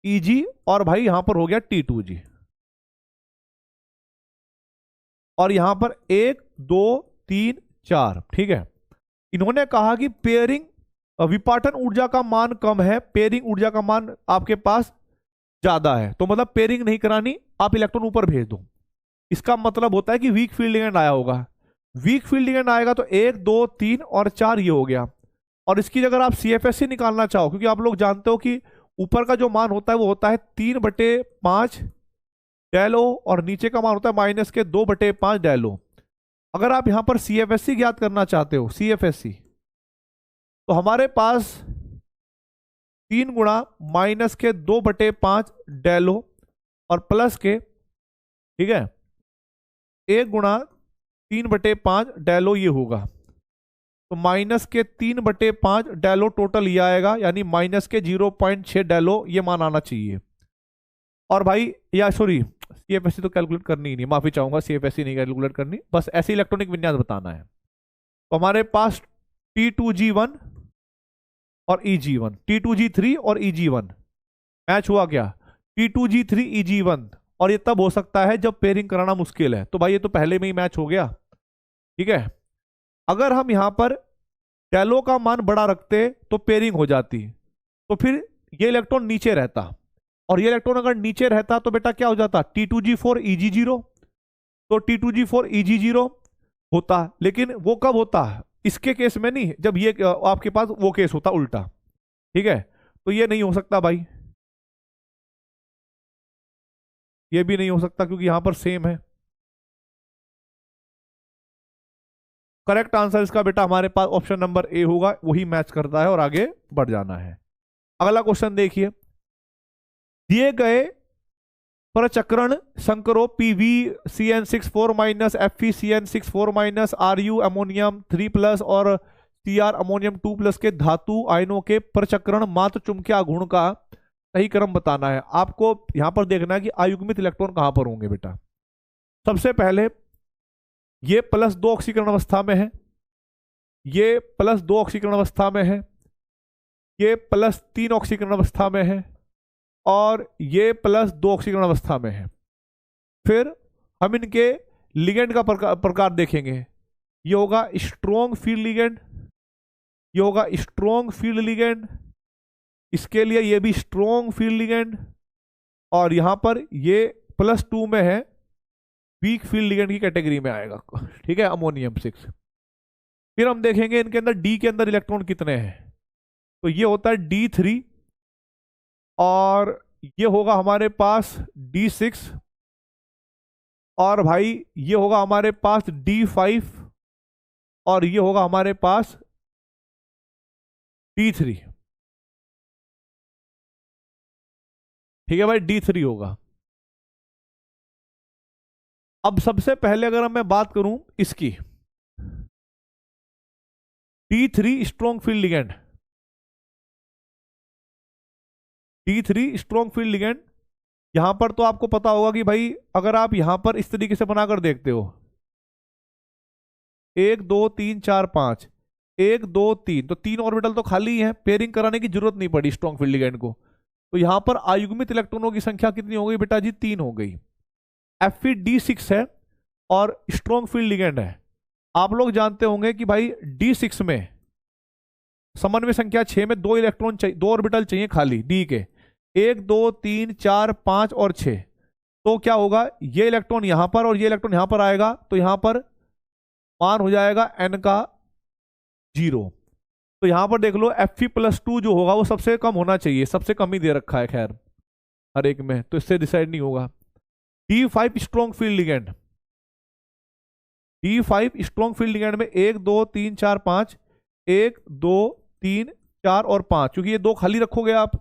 [SPEAKER 1] EG और भाई यहां पर हो गया T2G, और यहां पर 1 2 3 4। ठीक है, इन्होंने कहा कि पेयरिंग विपाटन ऊर्जा का मान कम है, पेयरिंग ऊर्जा का मान आपके पास ज्यादा है, तो मतलब पेयरिंग नहीं करानी, आप इलेक्ट्रॉन ऊपर भेज दो। इसका मतलब होता है कि वीक फील्ड लिगेंड आया होगा। वीक फील्ड लिगेंड आएगा तो 1 2 3 और 4 ये हो गया। और इसकी अगर आप CFSC निकालना चाहो, क्योंकि आप लोग जानते हो कि ऊपर का जो मान होता है वो होता है 3/5 डेलो और नीचे का मान होता है -2/5 डेलो। अगर आप यहां पर CFSC ज्ञात करना चाहते हो, CFSC, तो हमारे पास 3 गुणा -2/5 डेलो और प्लस के, ठीक है, 1 गुणा 3/5 डेलो ये होगा, तो -3/5 डेलो टोटल ये आएगा, यानी -0.6 डेलो ये मान आना चाहिए। और भाई या सॉरी, CFSC तो कैलकुलेट करनी ही नहीं, माफी चाहूंगा, CFSC नहीं कैलकुलेट करनी, बस ऐसे इलेक्ट्रॉनिक विन्यास बताना है। तो हमारे पास T2G1 और EG1, T2G3 और EG1 मैच हुआ क्या, T2G3 EG1, और ये तब हो सकता है जब पेयरिंग कराना मुश्किल है। तो भाई ये तो पहले में ही मैच हो गया। ठीक है, अगर हम यहां पर डेलो का मान बड़ा रखते तो पेयरिंग हो जाती, तो फिर ये इलेक्ट्रॉन नीचे रहता, और ये इलेक्ट्रॉन अगर नीचे रहता तो बेटा क्या हो जाता, T2G4 EG0, तो T2G4 EG0 होता। लेकिन वो कब होता, इसके केस में नहीं, जब ये आपके पास वो केस होता उल्टा। ठीक है, तो ये नहीं हो सकता भाई, ये भी नहीं हो सकता क्योंकि यहां पर सेम है। करेक्ट आंसर इसका बेटा हमारे पास ऑप्शन नंबर ए होगा, वही मैच करता है और आगे बढ़ जाना है। अगला क्वेश्चन देखिए, दिए गए परचक्रण संकरो PvCN64- FeCN64- Ru अमोनियम 3+ और Cr अमोनियम 2+ के धातु आयनों के परचक्रण मात्र चुंबकीय आघूर्ण का सही क्रम बताना है। आपको यहां पर देखना है कि अयुग्मित इलेक्ट्रॉन कहां पर होंगे बेटा। सबसे पहले ये +2 ऑक्सीकरण अवस्था में है, ये +2 ऑक्सीकरण अवस्था में है, ये +3 ऑक्सीकरण अवस्था में है, और ये +2 ऑक्सीकरण अवस्था में है। फिर हम इनके लिगेंड का प्रकार देखेंगे। ये होगा स्ट्रॉन्ग फील्ड लिगेंड, ये होगा स्ट्रॉन्ग फील्ड लिगेंड, इसके लिए ये भी स्ट्रॉन्ग फील्ड लिगेंड, और यहां पर ये +2 में है, वीक फील्ड लिगेंड की कैटेगरी में आएगा। ठीक है, अमोनियम 6। फिर हम देखेंगे इनके अंदर डी के अंदर इलेक्ट्रॉन कितने हैं, तो ये होता है D3, और ये होगा हमारे पास D6, और भाई ये होगा हमारे पास D5, और ये होगा हमारे पास D3। ठीक है भाई, D3 होगा। अब सबसे पहले अगर मैं बात करूं इसकी, D3 strong field ligand, D3 strong field ligand, यहां पर तो आपको पता होगा कि भाई अगर आप यहां पर इस तरीके से बनाकर देखते हो, 1 2 3 4 5, 1 2 3, तो 3 ऑर्बिटल तो खाली है, पेयरिंग कराने की जरूरत नहीं पड़ी स्ट्रॉन्ग फील्ड लिगेंड को। तो यहां पर अयुग्मित इलेक्ट्रॉनों की संख्या कितनी हो गई बेटा जी, 3 हो गई। Fe-D6 है और स्ट्रॉन्ग फील्ड लिगेंड है। आप लोग जानते होंगे कि भाई D6 में समन्वय संख्या 6 में 2 इलेक्ट्रॉन चाहिए, 2 ऑर्बिटल चाहिए खाली D के, 1 2 3 4 5 और 6। तो क्या होगा, ये इलेक्ट्रॉन यहां पर और ये इलेक्ट्रॉन यहां पर आएगा, तो यहां पर मान हो जाएगा n का 0। तो यहां पर देख लो Fe+2 जो होगा वो सबसे कम होना चाहिए, सबसे कम ही दे रखा है खैर हर एक में, तो इससे डिसाइड नहीं होगा। D5 strong field ligand, D5 strong field ligand में 1 2 3 4 5, 1 2 3 4 और 5, क्योंकि ये 2 खाली रखोगे आप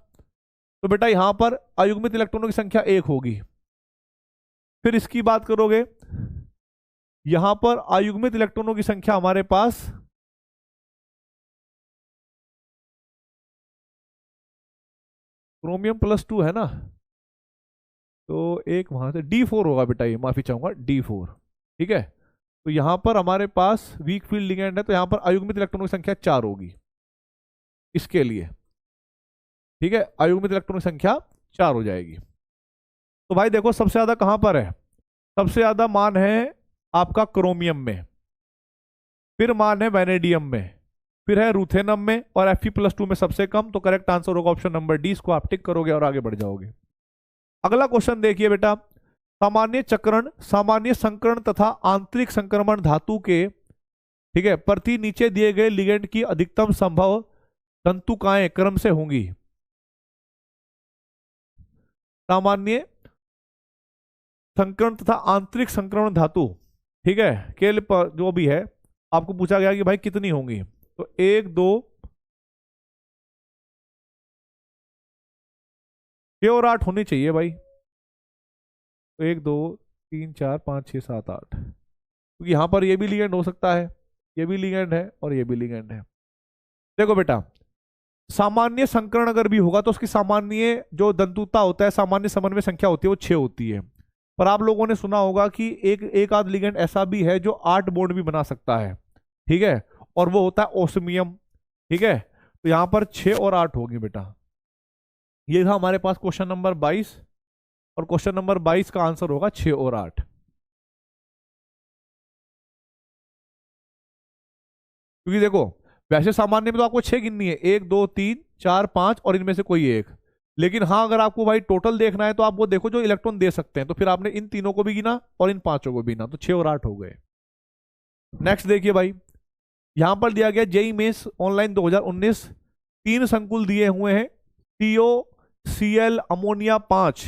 [SPEAKER 1] तो बेटा यहां पर अयुग्मित इलेक्ट्रॉनों की संख्या 1 होगी। फिर इसकी बात करोगे, यहां पर अयुग्मित इलेक्ट्रॉनों की संख्या हमारे पास क्रोमियम+2 है ना, तो एक वहां से D4 होगा बेटा, ये माफी चाहूंगा D4, ठीक है। तो यहां पर हमारे पास वीक फील्ड लिगेंड है, तो यहां पर अयुग्मित इलेक्ट्रॉनों की संख्या 4 होगी इसके लिए, ठीक है, अयुग्मित इलेक्ट्रॉनों की संख्या 4 हो जाएगी। तो भाई देखो सबसे ज्यादा कहां पर है, सबसे ज्यादा मान है आपका क्रोमियम में, फिर मान है वैनेडियम में, फिर है रूथेनम में, और Fe+2 में सबसे कम। तो करेक्ट आंसर होगा ऑप्शन नंबर डी, इसको आप टिक करोगे और आगे बढ़ जाओगे। अगला क्वेश्चन देखिए बेटा, सामान्य चक्रण, सामान्य संकरण तथा आंतरिक संक्रमण धातु के, ठीक है, प्रति नीचे दिए गए लिगेंड की अधिकतम संभव तंतुकाएं क्रम से होंगी। सामान्य संकरण तथा आंतरिक संक्रमण धातु, ठीक है, के जो भी है आपको पूछा गया कि भाई कितनी होंगी, तो 1 2 6 और 8 होनी चाहिए भाई। तो 1 2 3 4 5 6 7 8, क्योंकि यहां पर ये भी लिगेंड हो सकता है, ये भी लिगेंड है और ये भी लिगेंड है। देखो बेटा, सामान्य संकरण अगर भी होगा तो उसकी सामान्य जो दंतुता होता है, सामान्य समन्वय संख्या होती है वो 6 होती है। पर आप लोगों ने सुना होगा कि एक आध लिगेंड ऐसा भी है जो 8 बॉन्ड भी बना सकता है, ठीक है, और वो होता है ओस्मियम, ठीक है। तो यहां पर 6 और 8 होगी बेटा। ये था हमारे पास क्वेश्चन नंबर 22, और क्वेश्चन नंबर 22 का आंसर होगा 6 और 8। क्योंकि देखो वैसे सामान्य में तो आपको 6 गिननी है, 1 2 3 4 5 और इनमें से कोई एक, लेकिन हाँ अगर आपको भाई टोटल देखना है तो आप वो देखो जो इलेक्ट्रॉन दे सकते हैं, तो फिर आपने इन तीनों को भी गिना और इन पांचों को भी गिना, तो 6 और 8 हो गए। नेक्स्ट देखिए भाई, यहां पर दिया गया जेई मेंस ऑनलाइन 2019, 3 संकुल दिए हुए हैं, COCl ammonia 5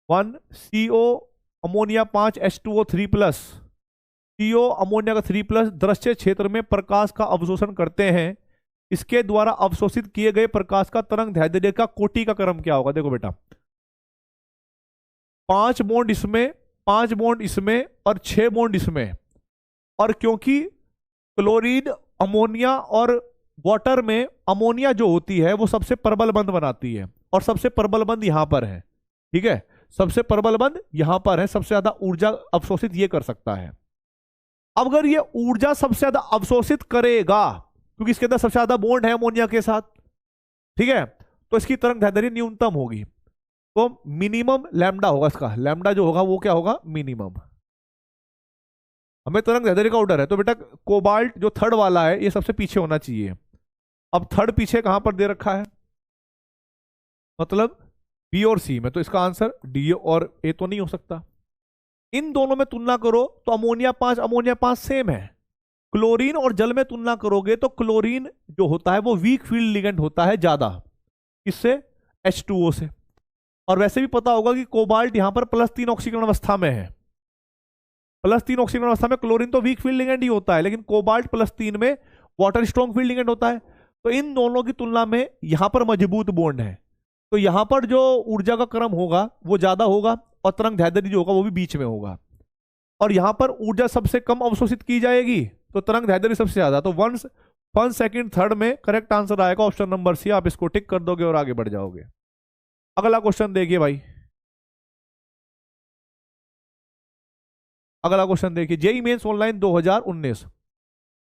[SPEAKER 1] 1, CO ammonia 5 H2O3+, CO ammonia का 3+, दृश्य क्षेत्र में प्रकाश का अवशोषण करते हैं। इसके द्वारा अवशोषित किए गए प्रकाश का तरंग दैर्ध्य का कोटि का क्रम क्या होगा। देखो बेटा 5 बॉन्ड इसमें, 5 बॉन्ड इसमें और 6 बॉन्ड इसमें, और क्योंकि क्लोरीन अमोनिया और वाटर में अमोनिया जो होती है वो सबसे प्रबल बंध बनाती है, और सबसे प्रबल बंध यहां पर है, ठीक है, सबसे प्रबल बंध यहां पर है, सबसे ज्यादा ऊर्जा अवशोषित ये कर सकता है। अब अगर ये ऊर्जा सबसे ज्यादा अवशोषित करेगा, क्योंकि इसके अंदर सबसे ज्यादा बॉन्ड है अमोनिया के साथ, ठीक है, तो इसकी तरंग दैर्ध्य न्यूनतम होगी, तो मिनिमम लैम्डा होगा इसका, लैम्डा जो होगा वो क्या होगा, मिनिमम। हमें तरंग दैर्ध्य का ऑर्डर है, तो बेटा कोबाल्ट जो थर्ड वाला है ये सबसे पीछे होना चाहिए। अब थर्ड पीछे कहां पर दे रखा है, मतलब बी और सी में, तो इसका आंसर डी और ए तो नहीं हो सकता। इन दोनों में तुलना करो तो अमोनिया 5 सेम है। क्लोरीन और जल में तुलना करोगे तो क्लोरीन जो होता है वो वीक फील्ड लिगेंड होता है ज्यादा, इससे H2O से। और वैसे भी पता होगा कि कोबाल्ट यहां पर +3 ऑक्सीकरण अवस्था में है, +3 ऑक्सीकरण अवस्था में क्लोरीन तो वीक फील्ड लिगेंड ही होता है, लेकिन कोबाल्ट +3 में वाटर स्ट्रॉन्ग फील्ड लिगेंड होता है। तो इन दोनों की तुलना में यहां पर मजबूत बॉन्ड है, तो यहां पर जो ऊर्जा का क्रम होगा वो ज्यादा होगा, और तरंग दैर्ध्य जो होगा वो भी बीच में होगा, और यहां पर ऊर्जा सबसे कम अवशोषित की जाएगी, तो तरंग दैर्ध्य सबसे ज्यादा। तो 1 सेकंड थर्ड में करेक्ट आंसर आएगा ऑप्शन नंबर सी, आप इसको टिक कर दोगे और आगे बढ़ जाओगे। अगला क्वेश्चन देखिए भाई, अगला क्वेश्चन देखिए, जेई मेंस ऑनलाइन 2019,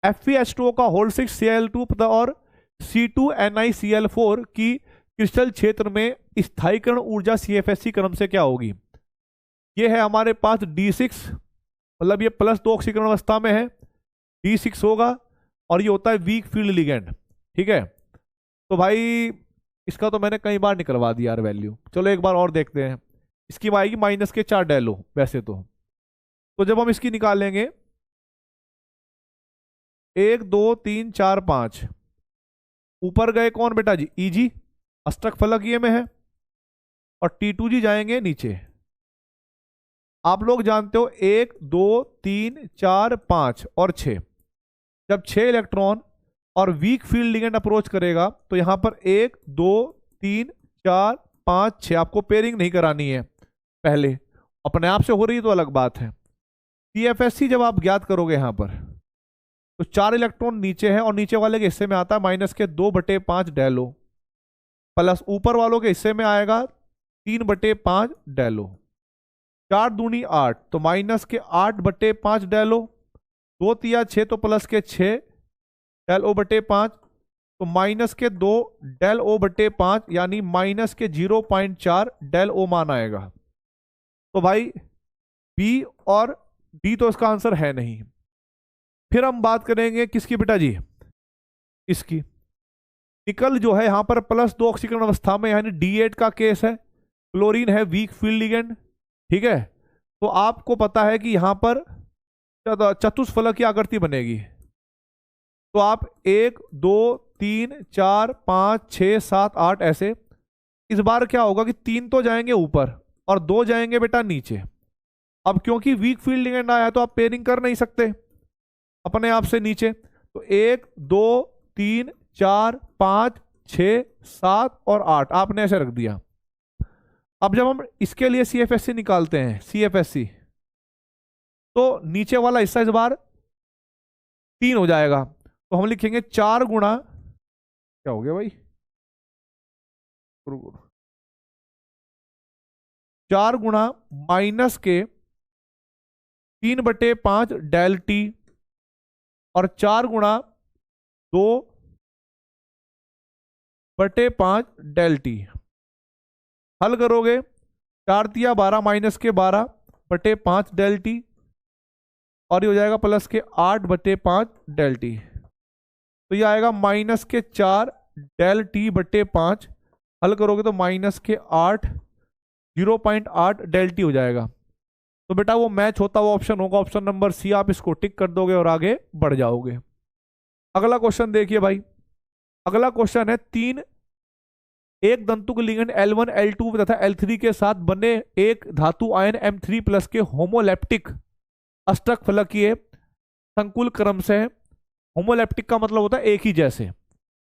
[SPEAKER 1] FeH2O का होल 6 Cl2 और C2NiCl4 की क्रिस्टल क्षेत्र में स्थायीकरण ऊर्जा CFSC क्रम से क्या होगी। ये है हमारे पास D6, मतलब ये +2 ऑक्सीकरण अवस्था में है, D6 होगा, और ये होता है वीक फील्ड लिगेंड, ठीक है। तो भाई इसका तो मैंने कई बार निकलवा दिया यार वैल्यू, चलो एक बार और देखते हैं। इसकी आएगी -4 डेलो वैसे तो जब हम इसकी निकालेंगे 1 2 3 4 5, ऊपर गए कौन बेटा जी, Eg, अष्टक फलकीय में है, और T2G जाएंगे नीचे। आप लोग जानते हो 1 2 3 4 5 और 6, जब 6 इलेक्ट्रॉन और वीक फील्ड लिगेंड अप्रोच करेगा तो यहां पर 1 2 3 4 5 6, आपको पेयरिंग नहीं करानी है पहले, अपने आप से हो रही है तो अलग बात है। CFSC जब आप ज्ञात करोगे यहां पर तो 4 इलेक्ट्रॉन नीचे है और नीचे वाले के हिस्से में आता है -2/5 डेलो, प्लस ऊपर वालों के हिस्से में आएगा 3/5 डेलो। 4 दूनी 8 तो -8/5 डेलो, 2 तिया 6 तो +6 डेल O/5, तो -2 डेल O/5 यानी -0.4 डेल O मान आएगा। तो भाई बी और डी तो इसका आंसर है नहीं। फिर हम बात करेंगे किसकी बेटा जी, इसकी। निकल जो है यहां पर +2 ऑक्सीकरण अवस्था में, यानी D8 का केस है। क्लोरीन है वीक फील्ड लिगेंड, ठीक है। तो आपको पता है कि यहां पर चतुष्फलक की आकृति बनेगी। तो आप 1 2 3 4 5 6 7 8 ऐसे। इस बार क्या होगा कि 3 तो जाएंगे ऊपर और 2 जाएंगे बेटा नीचे। अब क्योंकि वीक फील्ड लिगेंड आया तो आप पेयरिंग कर नहीं सकते अपने आप से नीचे, तो 1 2 3 4 5 6 7 और 8 आपने ऐसे रख दिया। अब जब हम इसके लिए CFSC निकालते हैं, CFSC, तो नीचे वाला हिस्सा इस बार 3 हो जाएगा, तो हम लिखेंगे 4 गुणा, क्या हो गया भाई, 4 गुणा -3/5 डेल टी, और 4 गुणा 2/5 डेल टी। हल करोगे 4 तिया 12 -12/5 डेल टी, और ये हो जाएगा +8/5 डेल टी। तो ये आएगा -4 डेल T/5। हल करोगे तो -8 0.8 डेल टी हो जाएगा। तो बेटा वो मैच होता हुआ ऑप्शन होगा ऑप्शन नंबर सी, आप इसको टिक कर दोगे और आगे बढ़ जाओगे। अगला क्वेश्चन देखिए भाई। अगला क्वेश्चन है, 3 एक दंतुक लिगेंड L1 L2 तथा L3 के साथ बने एक धातु आयन M3+ के होमोलैप्टिक अष्टक फलकीय संकुल क्रम से, होमोलैप्टिक का मतलब होता है एक ही जैसे,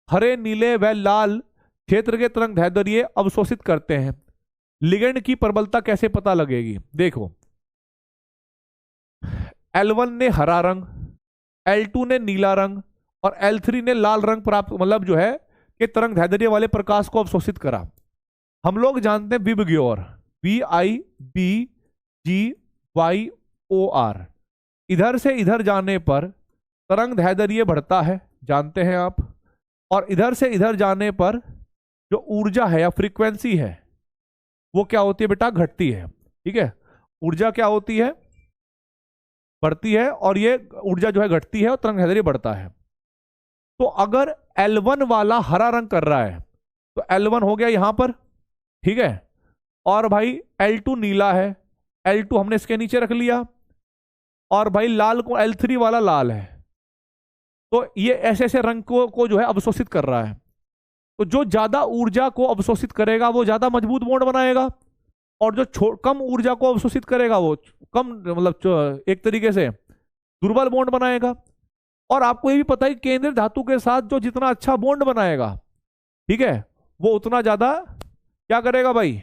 [SPEAKER 1] हरे नीले व लाल क्षेत्र के तरंग दैर्ध्य अवशोषित करते हैं। लिगेंड की प्रबलता कैसे पता लगेगी? देखो, L1 ने हरा रंग, L2 ने नीला रंग और L3 ने लाल रंग प्राप्त, मतलब जो है कि तरंग दैर्ध्य वाले प्रकाश को अवशोषित करा। हम लोग जानते हैं विबग्योर, VIBGYOR, इधर से इधर जाने पर तरंग दैर्ध्य बढ़ता है, जानते हैं आप, और इधर से इधर जाने पर जो ऊर्जा है या फ्रीक्वेंसी है वो क्या होती है बेटा, घटती है। ठीक है, ऊर्जा क्या होती है, बढ़ती है, और ये ऊर्जा जो है घटती है और तरंग दैर्ध्य बढ़ता है। तो अगर L1 वाला हरा रंग कर रहा है तो L1 हो गया यहां पर, ठीक है, और भाई L2 नीला है, L2 हमने इसके नीचे रख लिया, और भाई लाल को L3 वाला लाल है। तो ये ऐसे ऐसे रंग को जो है अवशोषित कर रहा है। तो जो ज्यादा ऊर्जा को अवशोषित करेगा वो ज्यादा मजबूत बॉन्ड बनाएगा, और जो कम ऊर्जा को अवशोषित करेगा वो कम, मतलब एक तरीके से दुर्बल बॉन्ड बनाएगा। और आपको ये भी पता है कि केंद्रीय धातु के साथ जो जितना अच्छा बॉन्ड बनाएगा, ठीक है, वो उतना ज्यादा क्या करेगा भाई,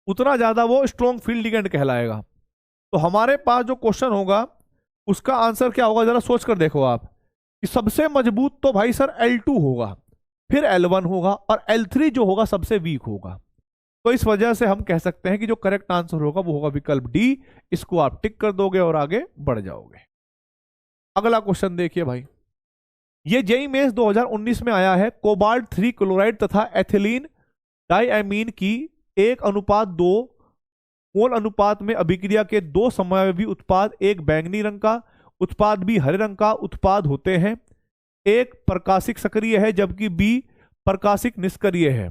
[SPEAKER 1] उतना ज्यादा वो स्ट्रॉन्ग फील्ड लिगेंड कहलाएगा। तो हमारे पास जो क्वेश्चन होगा उसका आंसर क्या होगा, जरा सोच कर देखो आप, कि सबसे मजबूत तो भाई सर L2 होगा, फिर L1 होगा, और L3 जो होगा सबसे वीक होगा। तो इस वजह से हम कह सकते हैं कि जो करेक्ट आंसर होगा वो होगा विकल्प डी। इसको आप टिक कर दोगे और आगे बढ़ जाओगे। अगला क्वेश्चन देखिए भाई, ये जेईई मेंस 2019 में आया है। कोबाल्ट 3 क्लोराइड तथा एथिलीन डाइएमीन की 1:2 मोल अनुपात में अभिक्रिया के 2 समयावधि उत्पाद, एक बैंगनी रंग का उत्पाद भी हरे रंग का उत्पाद होते हैं। एक प्रकाशिक सक्रिय है जबकि बी प्रकाशिक निष्क्रिय है।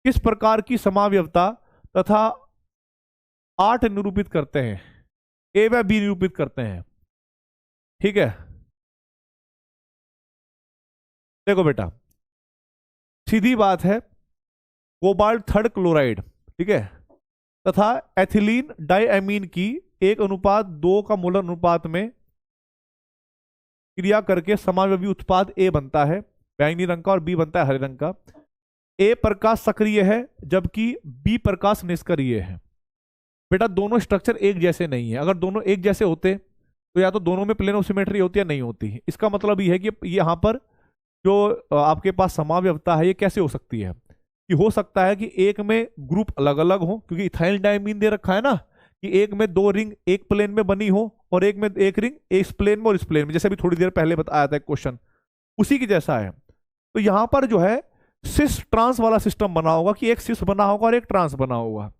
[SPEAKER 1] किस प्रकार की समावयवता तथा 8 निरूपित करते हैं? ए व बी निरूपित करते हैं। ठीक है, देखो बेटा, सीधी बात है, कोबाल्ट थर्ड क्लोराइड, ठीक है, तथा एथिलीन डाइएमीन की 1:2 का मोलर अनुपात में क्रिया करके समावयवी उत्पाद ए बनता है, बैंगनी रंग का, और बी बनता है हरे रंग का। ए प्रकाश सक्रिय है जबकि बी प्रकाश निष्क्रिय है। बेटा दोनों स्ट्रक्चर एक जैसे नहीं है, अगर दोनों एक जैसे होते तो या तो दोनों में प्लेन ऑफ सिमेट्री होती है, नहीं होती। इसका मतलब ये है कि यहाँ पर जो आपके पास समावयवता है ये कैसे हो सकती है, कि हो सकता है कि एक में ग्रुप अलग अलग हो, क्योंकि इथाइल डायमीन दे रखा है ना, कि एक में 2 रिंग एक प्लेन में बनी हो और एक में एक रिंग इस प्लेन में और इस प्लेन में, जैसे अभी थोड़ी देर पहले बताया था क्वेश्चन, उसी की जैसा है। तो यहां पर जो है सिस ट्रांस वाला सिस्टम बना होगा, कि एक सिस बना होगा और एक ट्रांस बना होगा।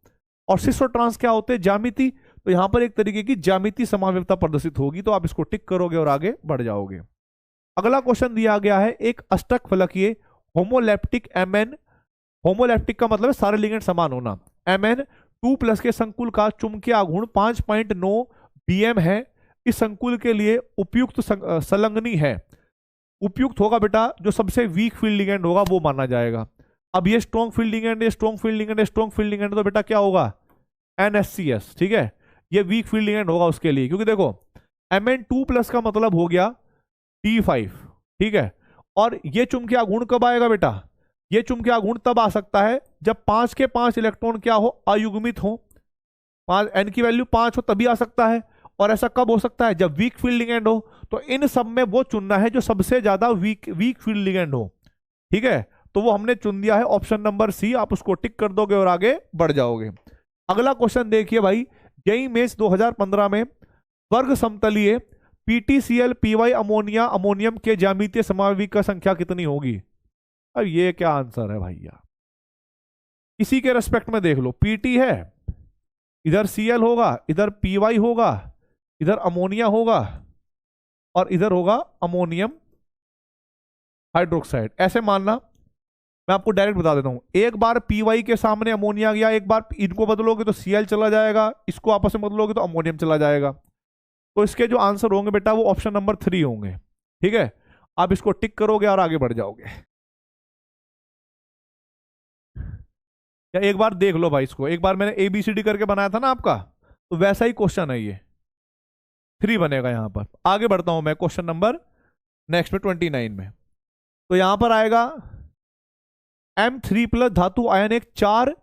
[SPEAKER 1] और सिस और ट्रांस क्या होते हैं, ज्यामिति। तो यहां पर एक तरीके की ज्यामिति समावयवता प्रदर्शित होगी, तो आप इसको टिक करोगे और आगे बढ़ जाओगे। अगला क्वेश्चन दिया गया है, एक अष्टक फलकीय होमोलैप्टिक Mn, होमोलैप्टिक का मतलब है सारे लिगेंड समान होना, Mn2+ के संकुल का चुंबकीय आघूर्ण 5.9 bm है। इस संकुल के लिए उपयुक्त संलग्नी है, उपयुक्त होगा बेटा जो सबसे वीक फील्ड लिगेंड होगा वो माना जाएगा। अब ये स्ट्रॉन्ग फील्ड लिगेंड, ये strong field ligand, strong field ligand, तो बेटा क्या होगा, NSCS, ठीक है। ये वीक फील्ड लिगेंड होगा उसके लिए, क्योंकि देखो Mn2+ का मतलब हो गया T5, ठीक है। और ये चुंबकीय आघूर्ण कब आएगा बेटा, ये चुंबकीय आघूर्ण तब आ सकता है जब 5 के 5 इलेक्ट्रॉन क्या हो, अयुग्मित हो, 5 n की वैल्यू 5 हो, तभी आ सकता है। और ऐसा कब हो सकता है, जब वीक फील्ड लिगेंड हो। तो इन सब में वो चुनना है जो सबसे ज्यादा वीक फील्ड लिगेंड हो, ठीक है। तो वो हमने चुन दिया है ऑप्शन नंबर सी, आप उसको टिक कर दोगे और आगे बढ़ जाओगे। अगला क्वेश्चन देखिए भाई, जेईई मेंस 2015 में वर्ग समतलीय PTCl PY अमोनिया अमोनियम के ज्यामितीय समावयवी का संख्या कितनी होगी। अब ये क्या आंसर है भैया, इसी के रेस्पेक्ट में देख लो, PT है, इधर Cl होगा, इधर PY होगा, इधर अमोनिया होगा, और इधर होगा अमोनियम हाइड्रोक्साइड। ऐसे मानना, मैं आपको डायरेक्ट बता देता हूं, एक बार PY के सामने अमोनिया गया, एक बार इनको बदलोगे तो Cl चला जाएगा, इसको आपस में बदलोगे तो अमोनियम चला जाएगा। तो इसके जो आंसर होंगे बेटा वो ऑप्शन नंबर 3 होंगे, ठीक है। आप इसको टिक करोगे और आगे बढ़ जाओगे। या एक बार देख लो भाई इसको, एक बार मैंने ABCD करके बनाया था ना आपका, तो वैसा ही क्वेश्चन है, ये 3 बनेगा यहां पर। आगे बढ़ता हूं मैं क्वेश्चन नंबर नेक्स्ट में 29 में। तो यहां पर आएगा M3+ धातु आयन एक 4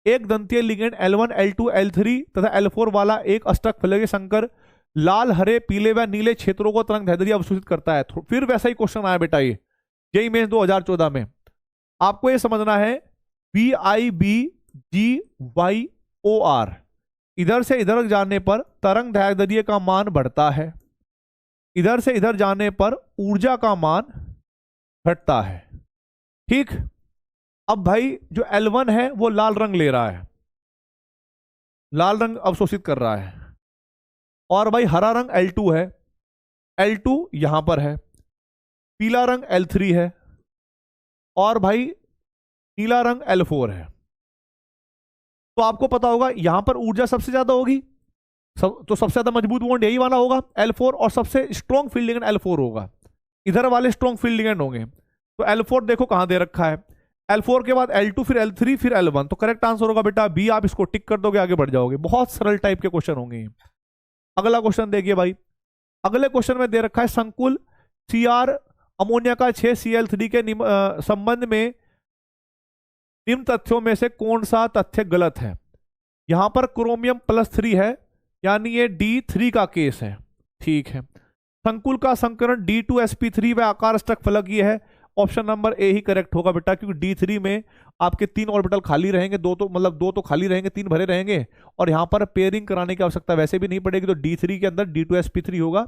[SPEAKER 1] एक दंतीय लिगेंड L1 L2 L3 तथा L4 वाला एक अष्टक फलकीय संकर लाल हरे पीले व नीले क्षेत्रों को तरंग दैर्ध्य अवशोषित करता है। फिर वैसा ही क्वेश्चन आया बेटा, ये जेईई मेंस 2014 में। आपको ये समझना है VIBGYOR, इधर से इधर जाने पर तरंग दैर्ध्य का मान बढ़ता है, इधर से इधर जाने पर ऊर्जा का मान घटता है, ठीक। अब भाई जो L1 है वो लाल रंग ले रहा है, लाल रंग अवशोषित कर रहा है, और भाई हरा रंग L2 है, L2 यहां पर है, पीला रंग L3 है, और भाई नीला रंग L4 है। तो आपको पता होगा यहां पर ऊर्जा सबसे ज्यादा होगी, तो सबसे ज्यादा मजबूत बॉन्ड यही वाला होगा L4, और सबसे स्ट्रॉन्ग फील्ड लिगेंड L4 होगा, इधर वाले स्ट्रॉन्ग फील्ड लिगेंड होंगे। तो L4 देखो कहां दे रखा है, L4 के बाद L2 फिर L3 फिर L1, तो करेक्ट आंसर होगा बेटा बी। आप इसको टिक कर दोगे, आगे बढ़ जाओगे। बहुत सरल टाइप के क्वेश्चन होंगे। अगला क्वेश्चन देखिए भाई, अगले क्वेश्चन में दे रखा है संकुल Cr अमोनिया का 6Cl3 के संबंध में निम्न तथ्यों में से कौन सा तथ्य गलत है। यहां पर क्रोमियम +3 है, यानी ये D3 का केस है, ठीक है। संकुल का संकरण D2sp3 व आकार अष्टक फलकीय है, option number A he correct होगा बेटा, क्योंकि D3 में आपके 3 ऑर्बिटल खाली रहेंगे, दो तो खाली रहेंगे, 3 भरे रहेंगे, और यहां पर पेयरिंग कराने की आवश्यकता वैसे भी नहीं पड़ेगी। तो D3 के अंदर D2sp3 होगा,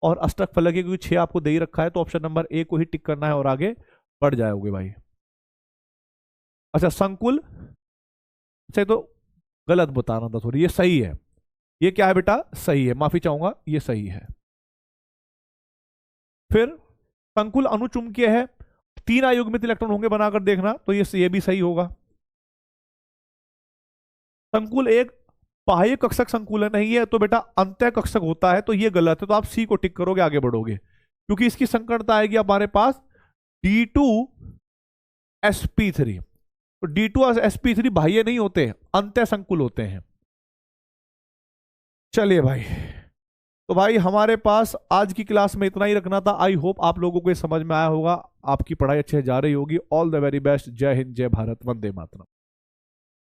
[SPEAKER 1] और अष्टक फलकीय क्योंकि 6 आपको दे ही रखा है, तो ऑप्शन नंबर ए को ही टिक करना है और आगे बढ़ जाओगे भाई। अच्छा संकुल, अच्छा तो गलत बताना था थोड़ी, ये सही है, ये क्या है बेटा, सही है, माफी चाहूंगा, ये सही है। फिर संकुल अनुचुंबकीय है, 3 अयुग्मित इलेक्ट्रॉन होंगे बनाकर देखना, तो ये भी सही होगा। संकुल एक बाह्य कक्षक संकुलन नहीं है, तो बेटा अंतः कक्षक होता है, तो ये गलत है, तो आप सी को टिक करोगे, आगे बढ़ोगे, क्योंकि इसकी संकरता आएगी हमारे पास D2sp3। तो D2sp3 बाह्य नहीं होते, अंतः संकुल होते हैं। चलिए भाई, तो भाई हमारे पास आज की क्लास में इतना ही रखना था। आई होप आप लोगों को ये समझ में आया होगा, आपकी पढ़ाई अच्छे से जा रही होगी। All the very best. जय हिंद, जय भारत, वंदे मातरम।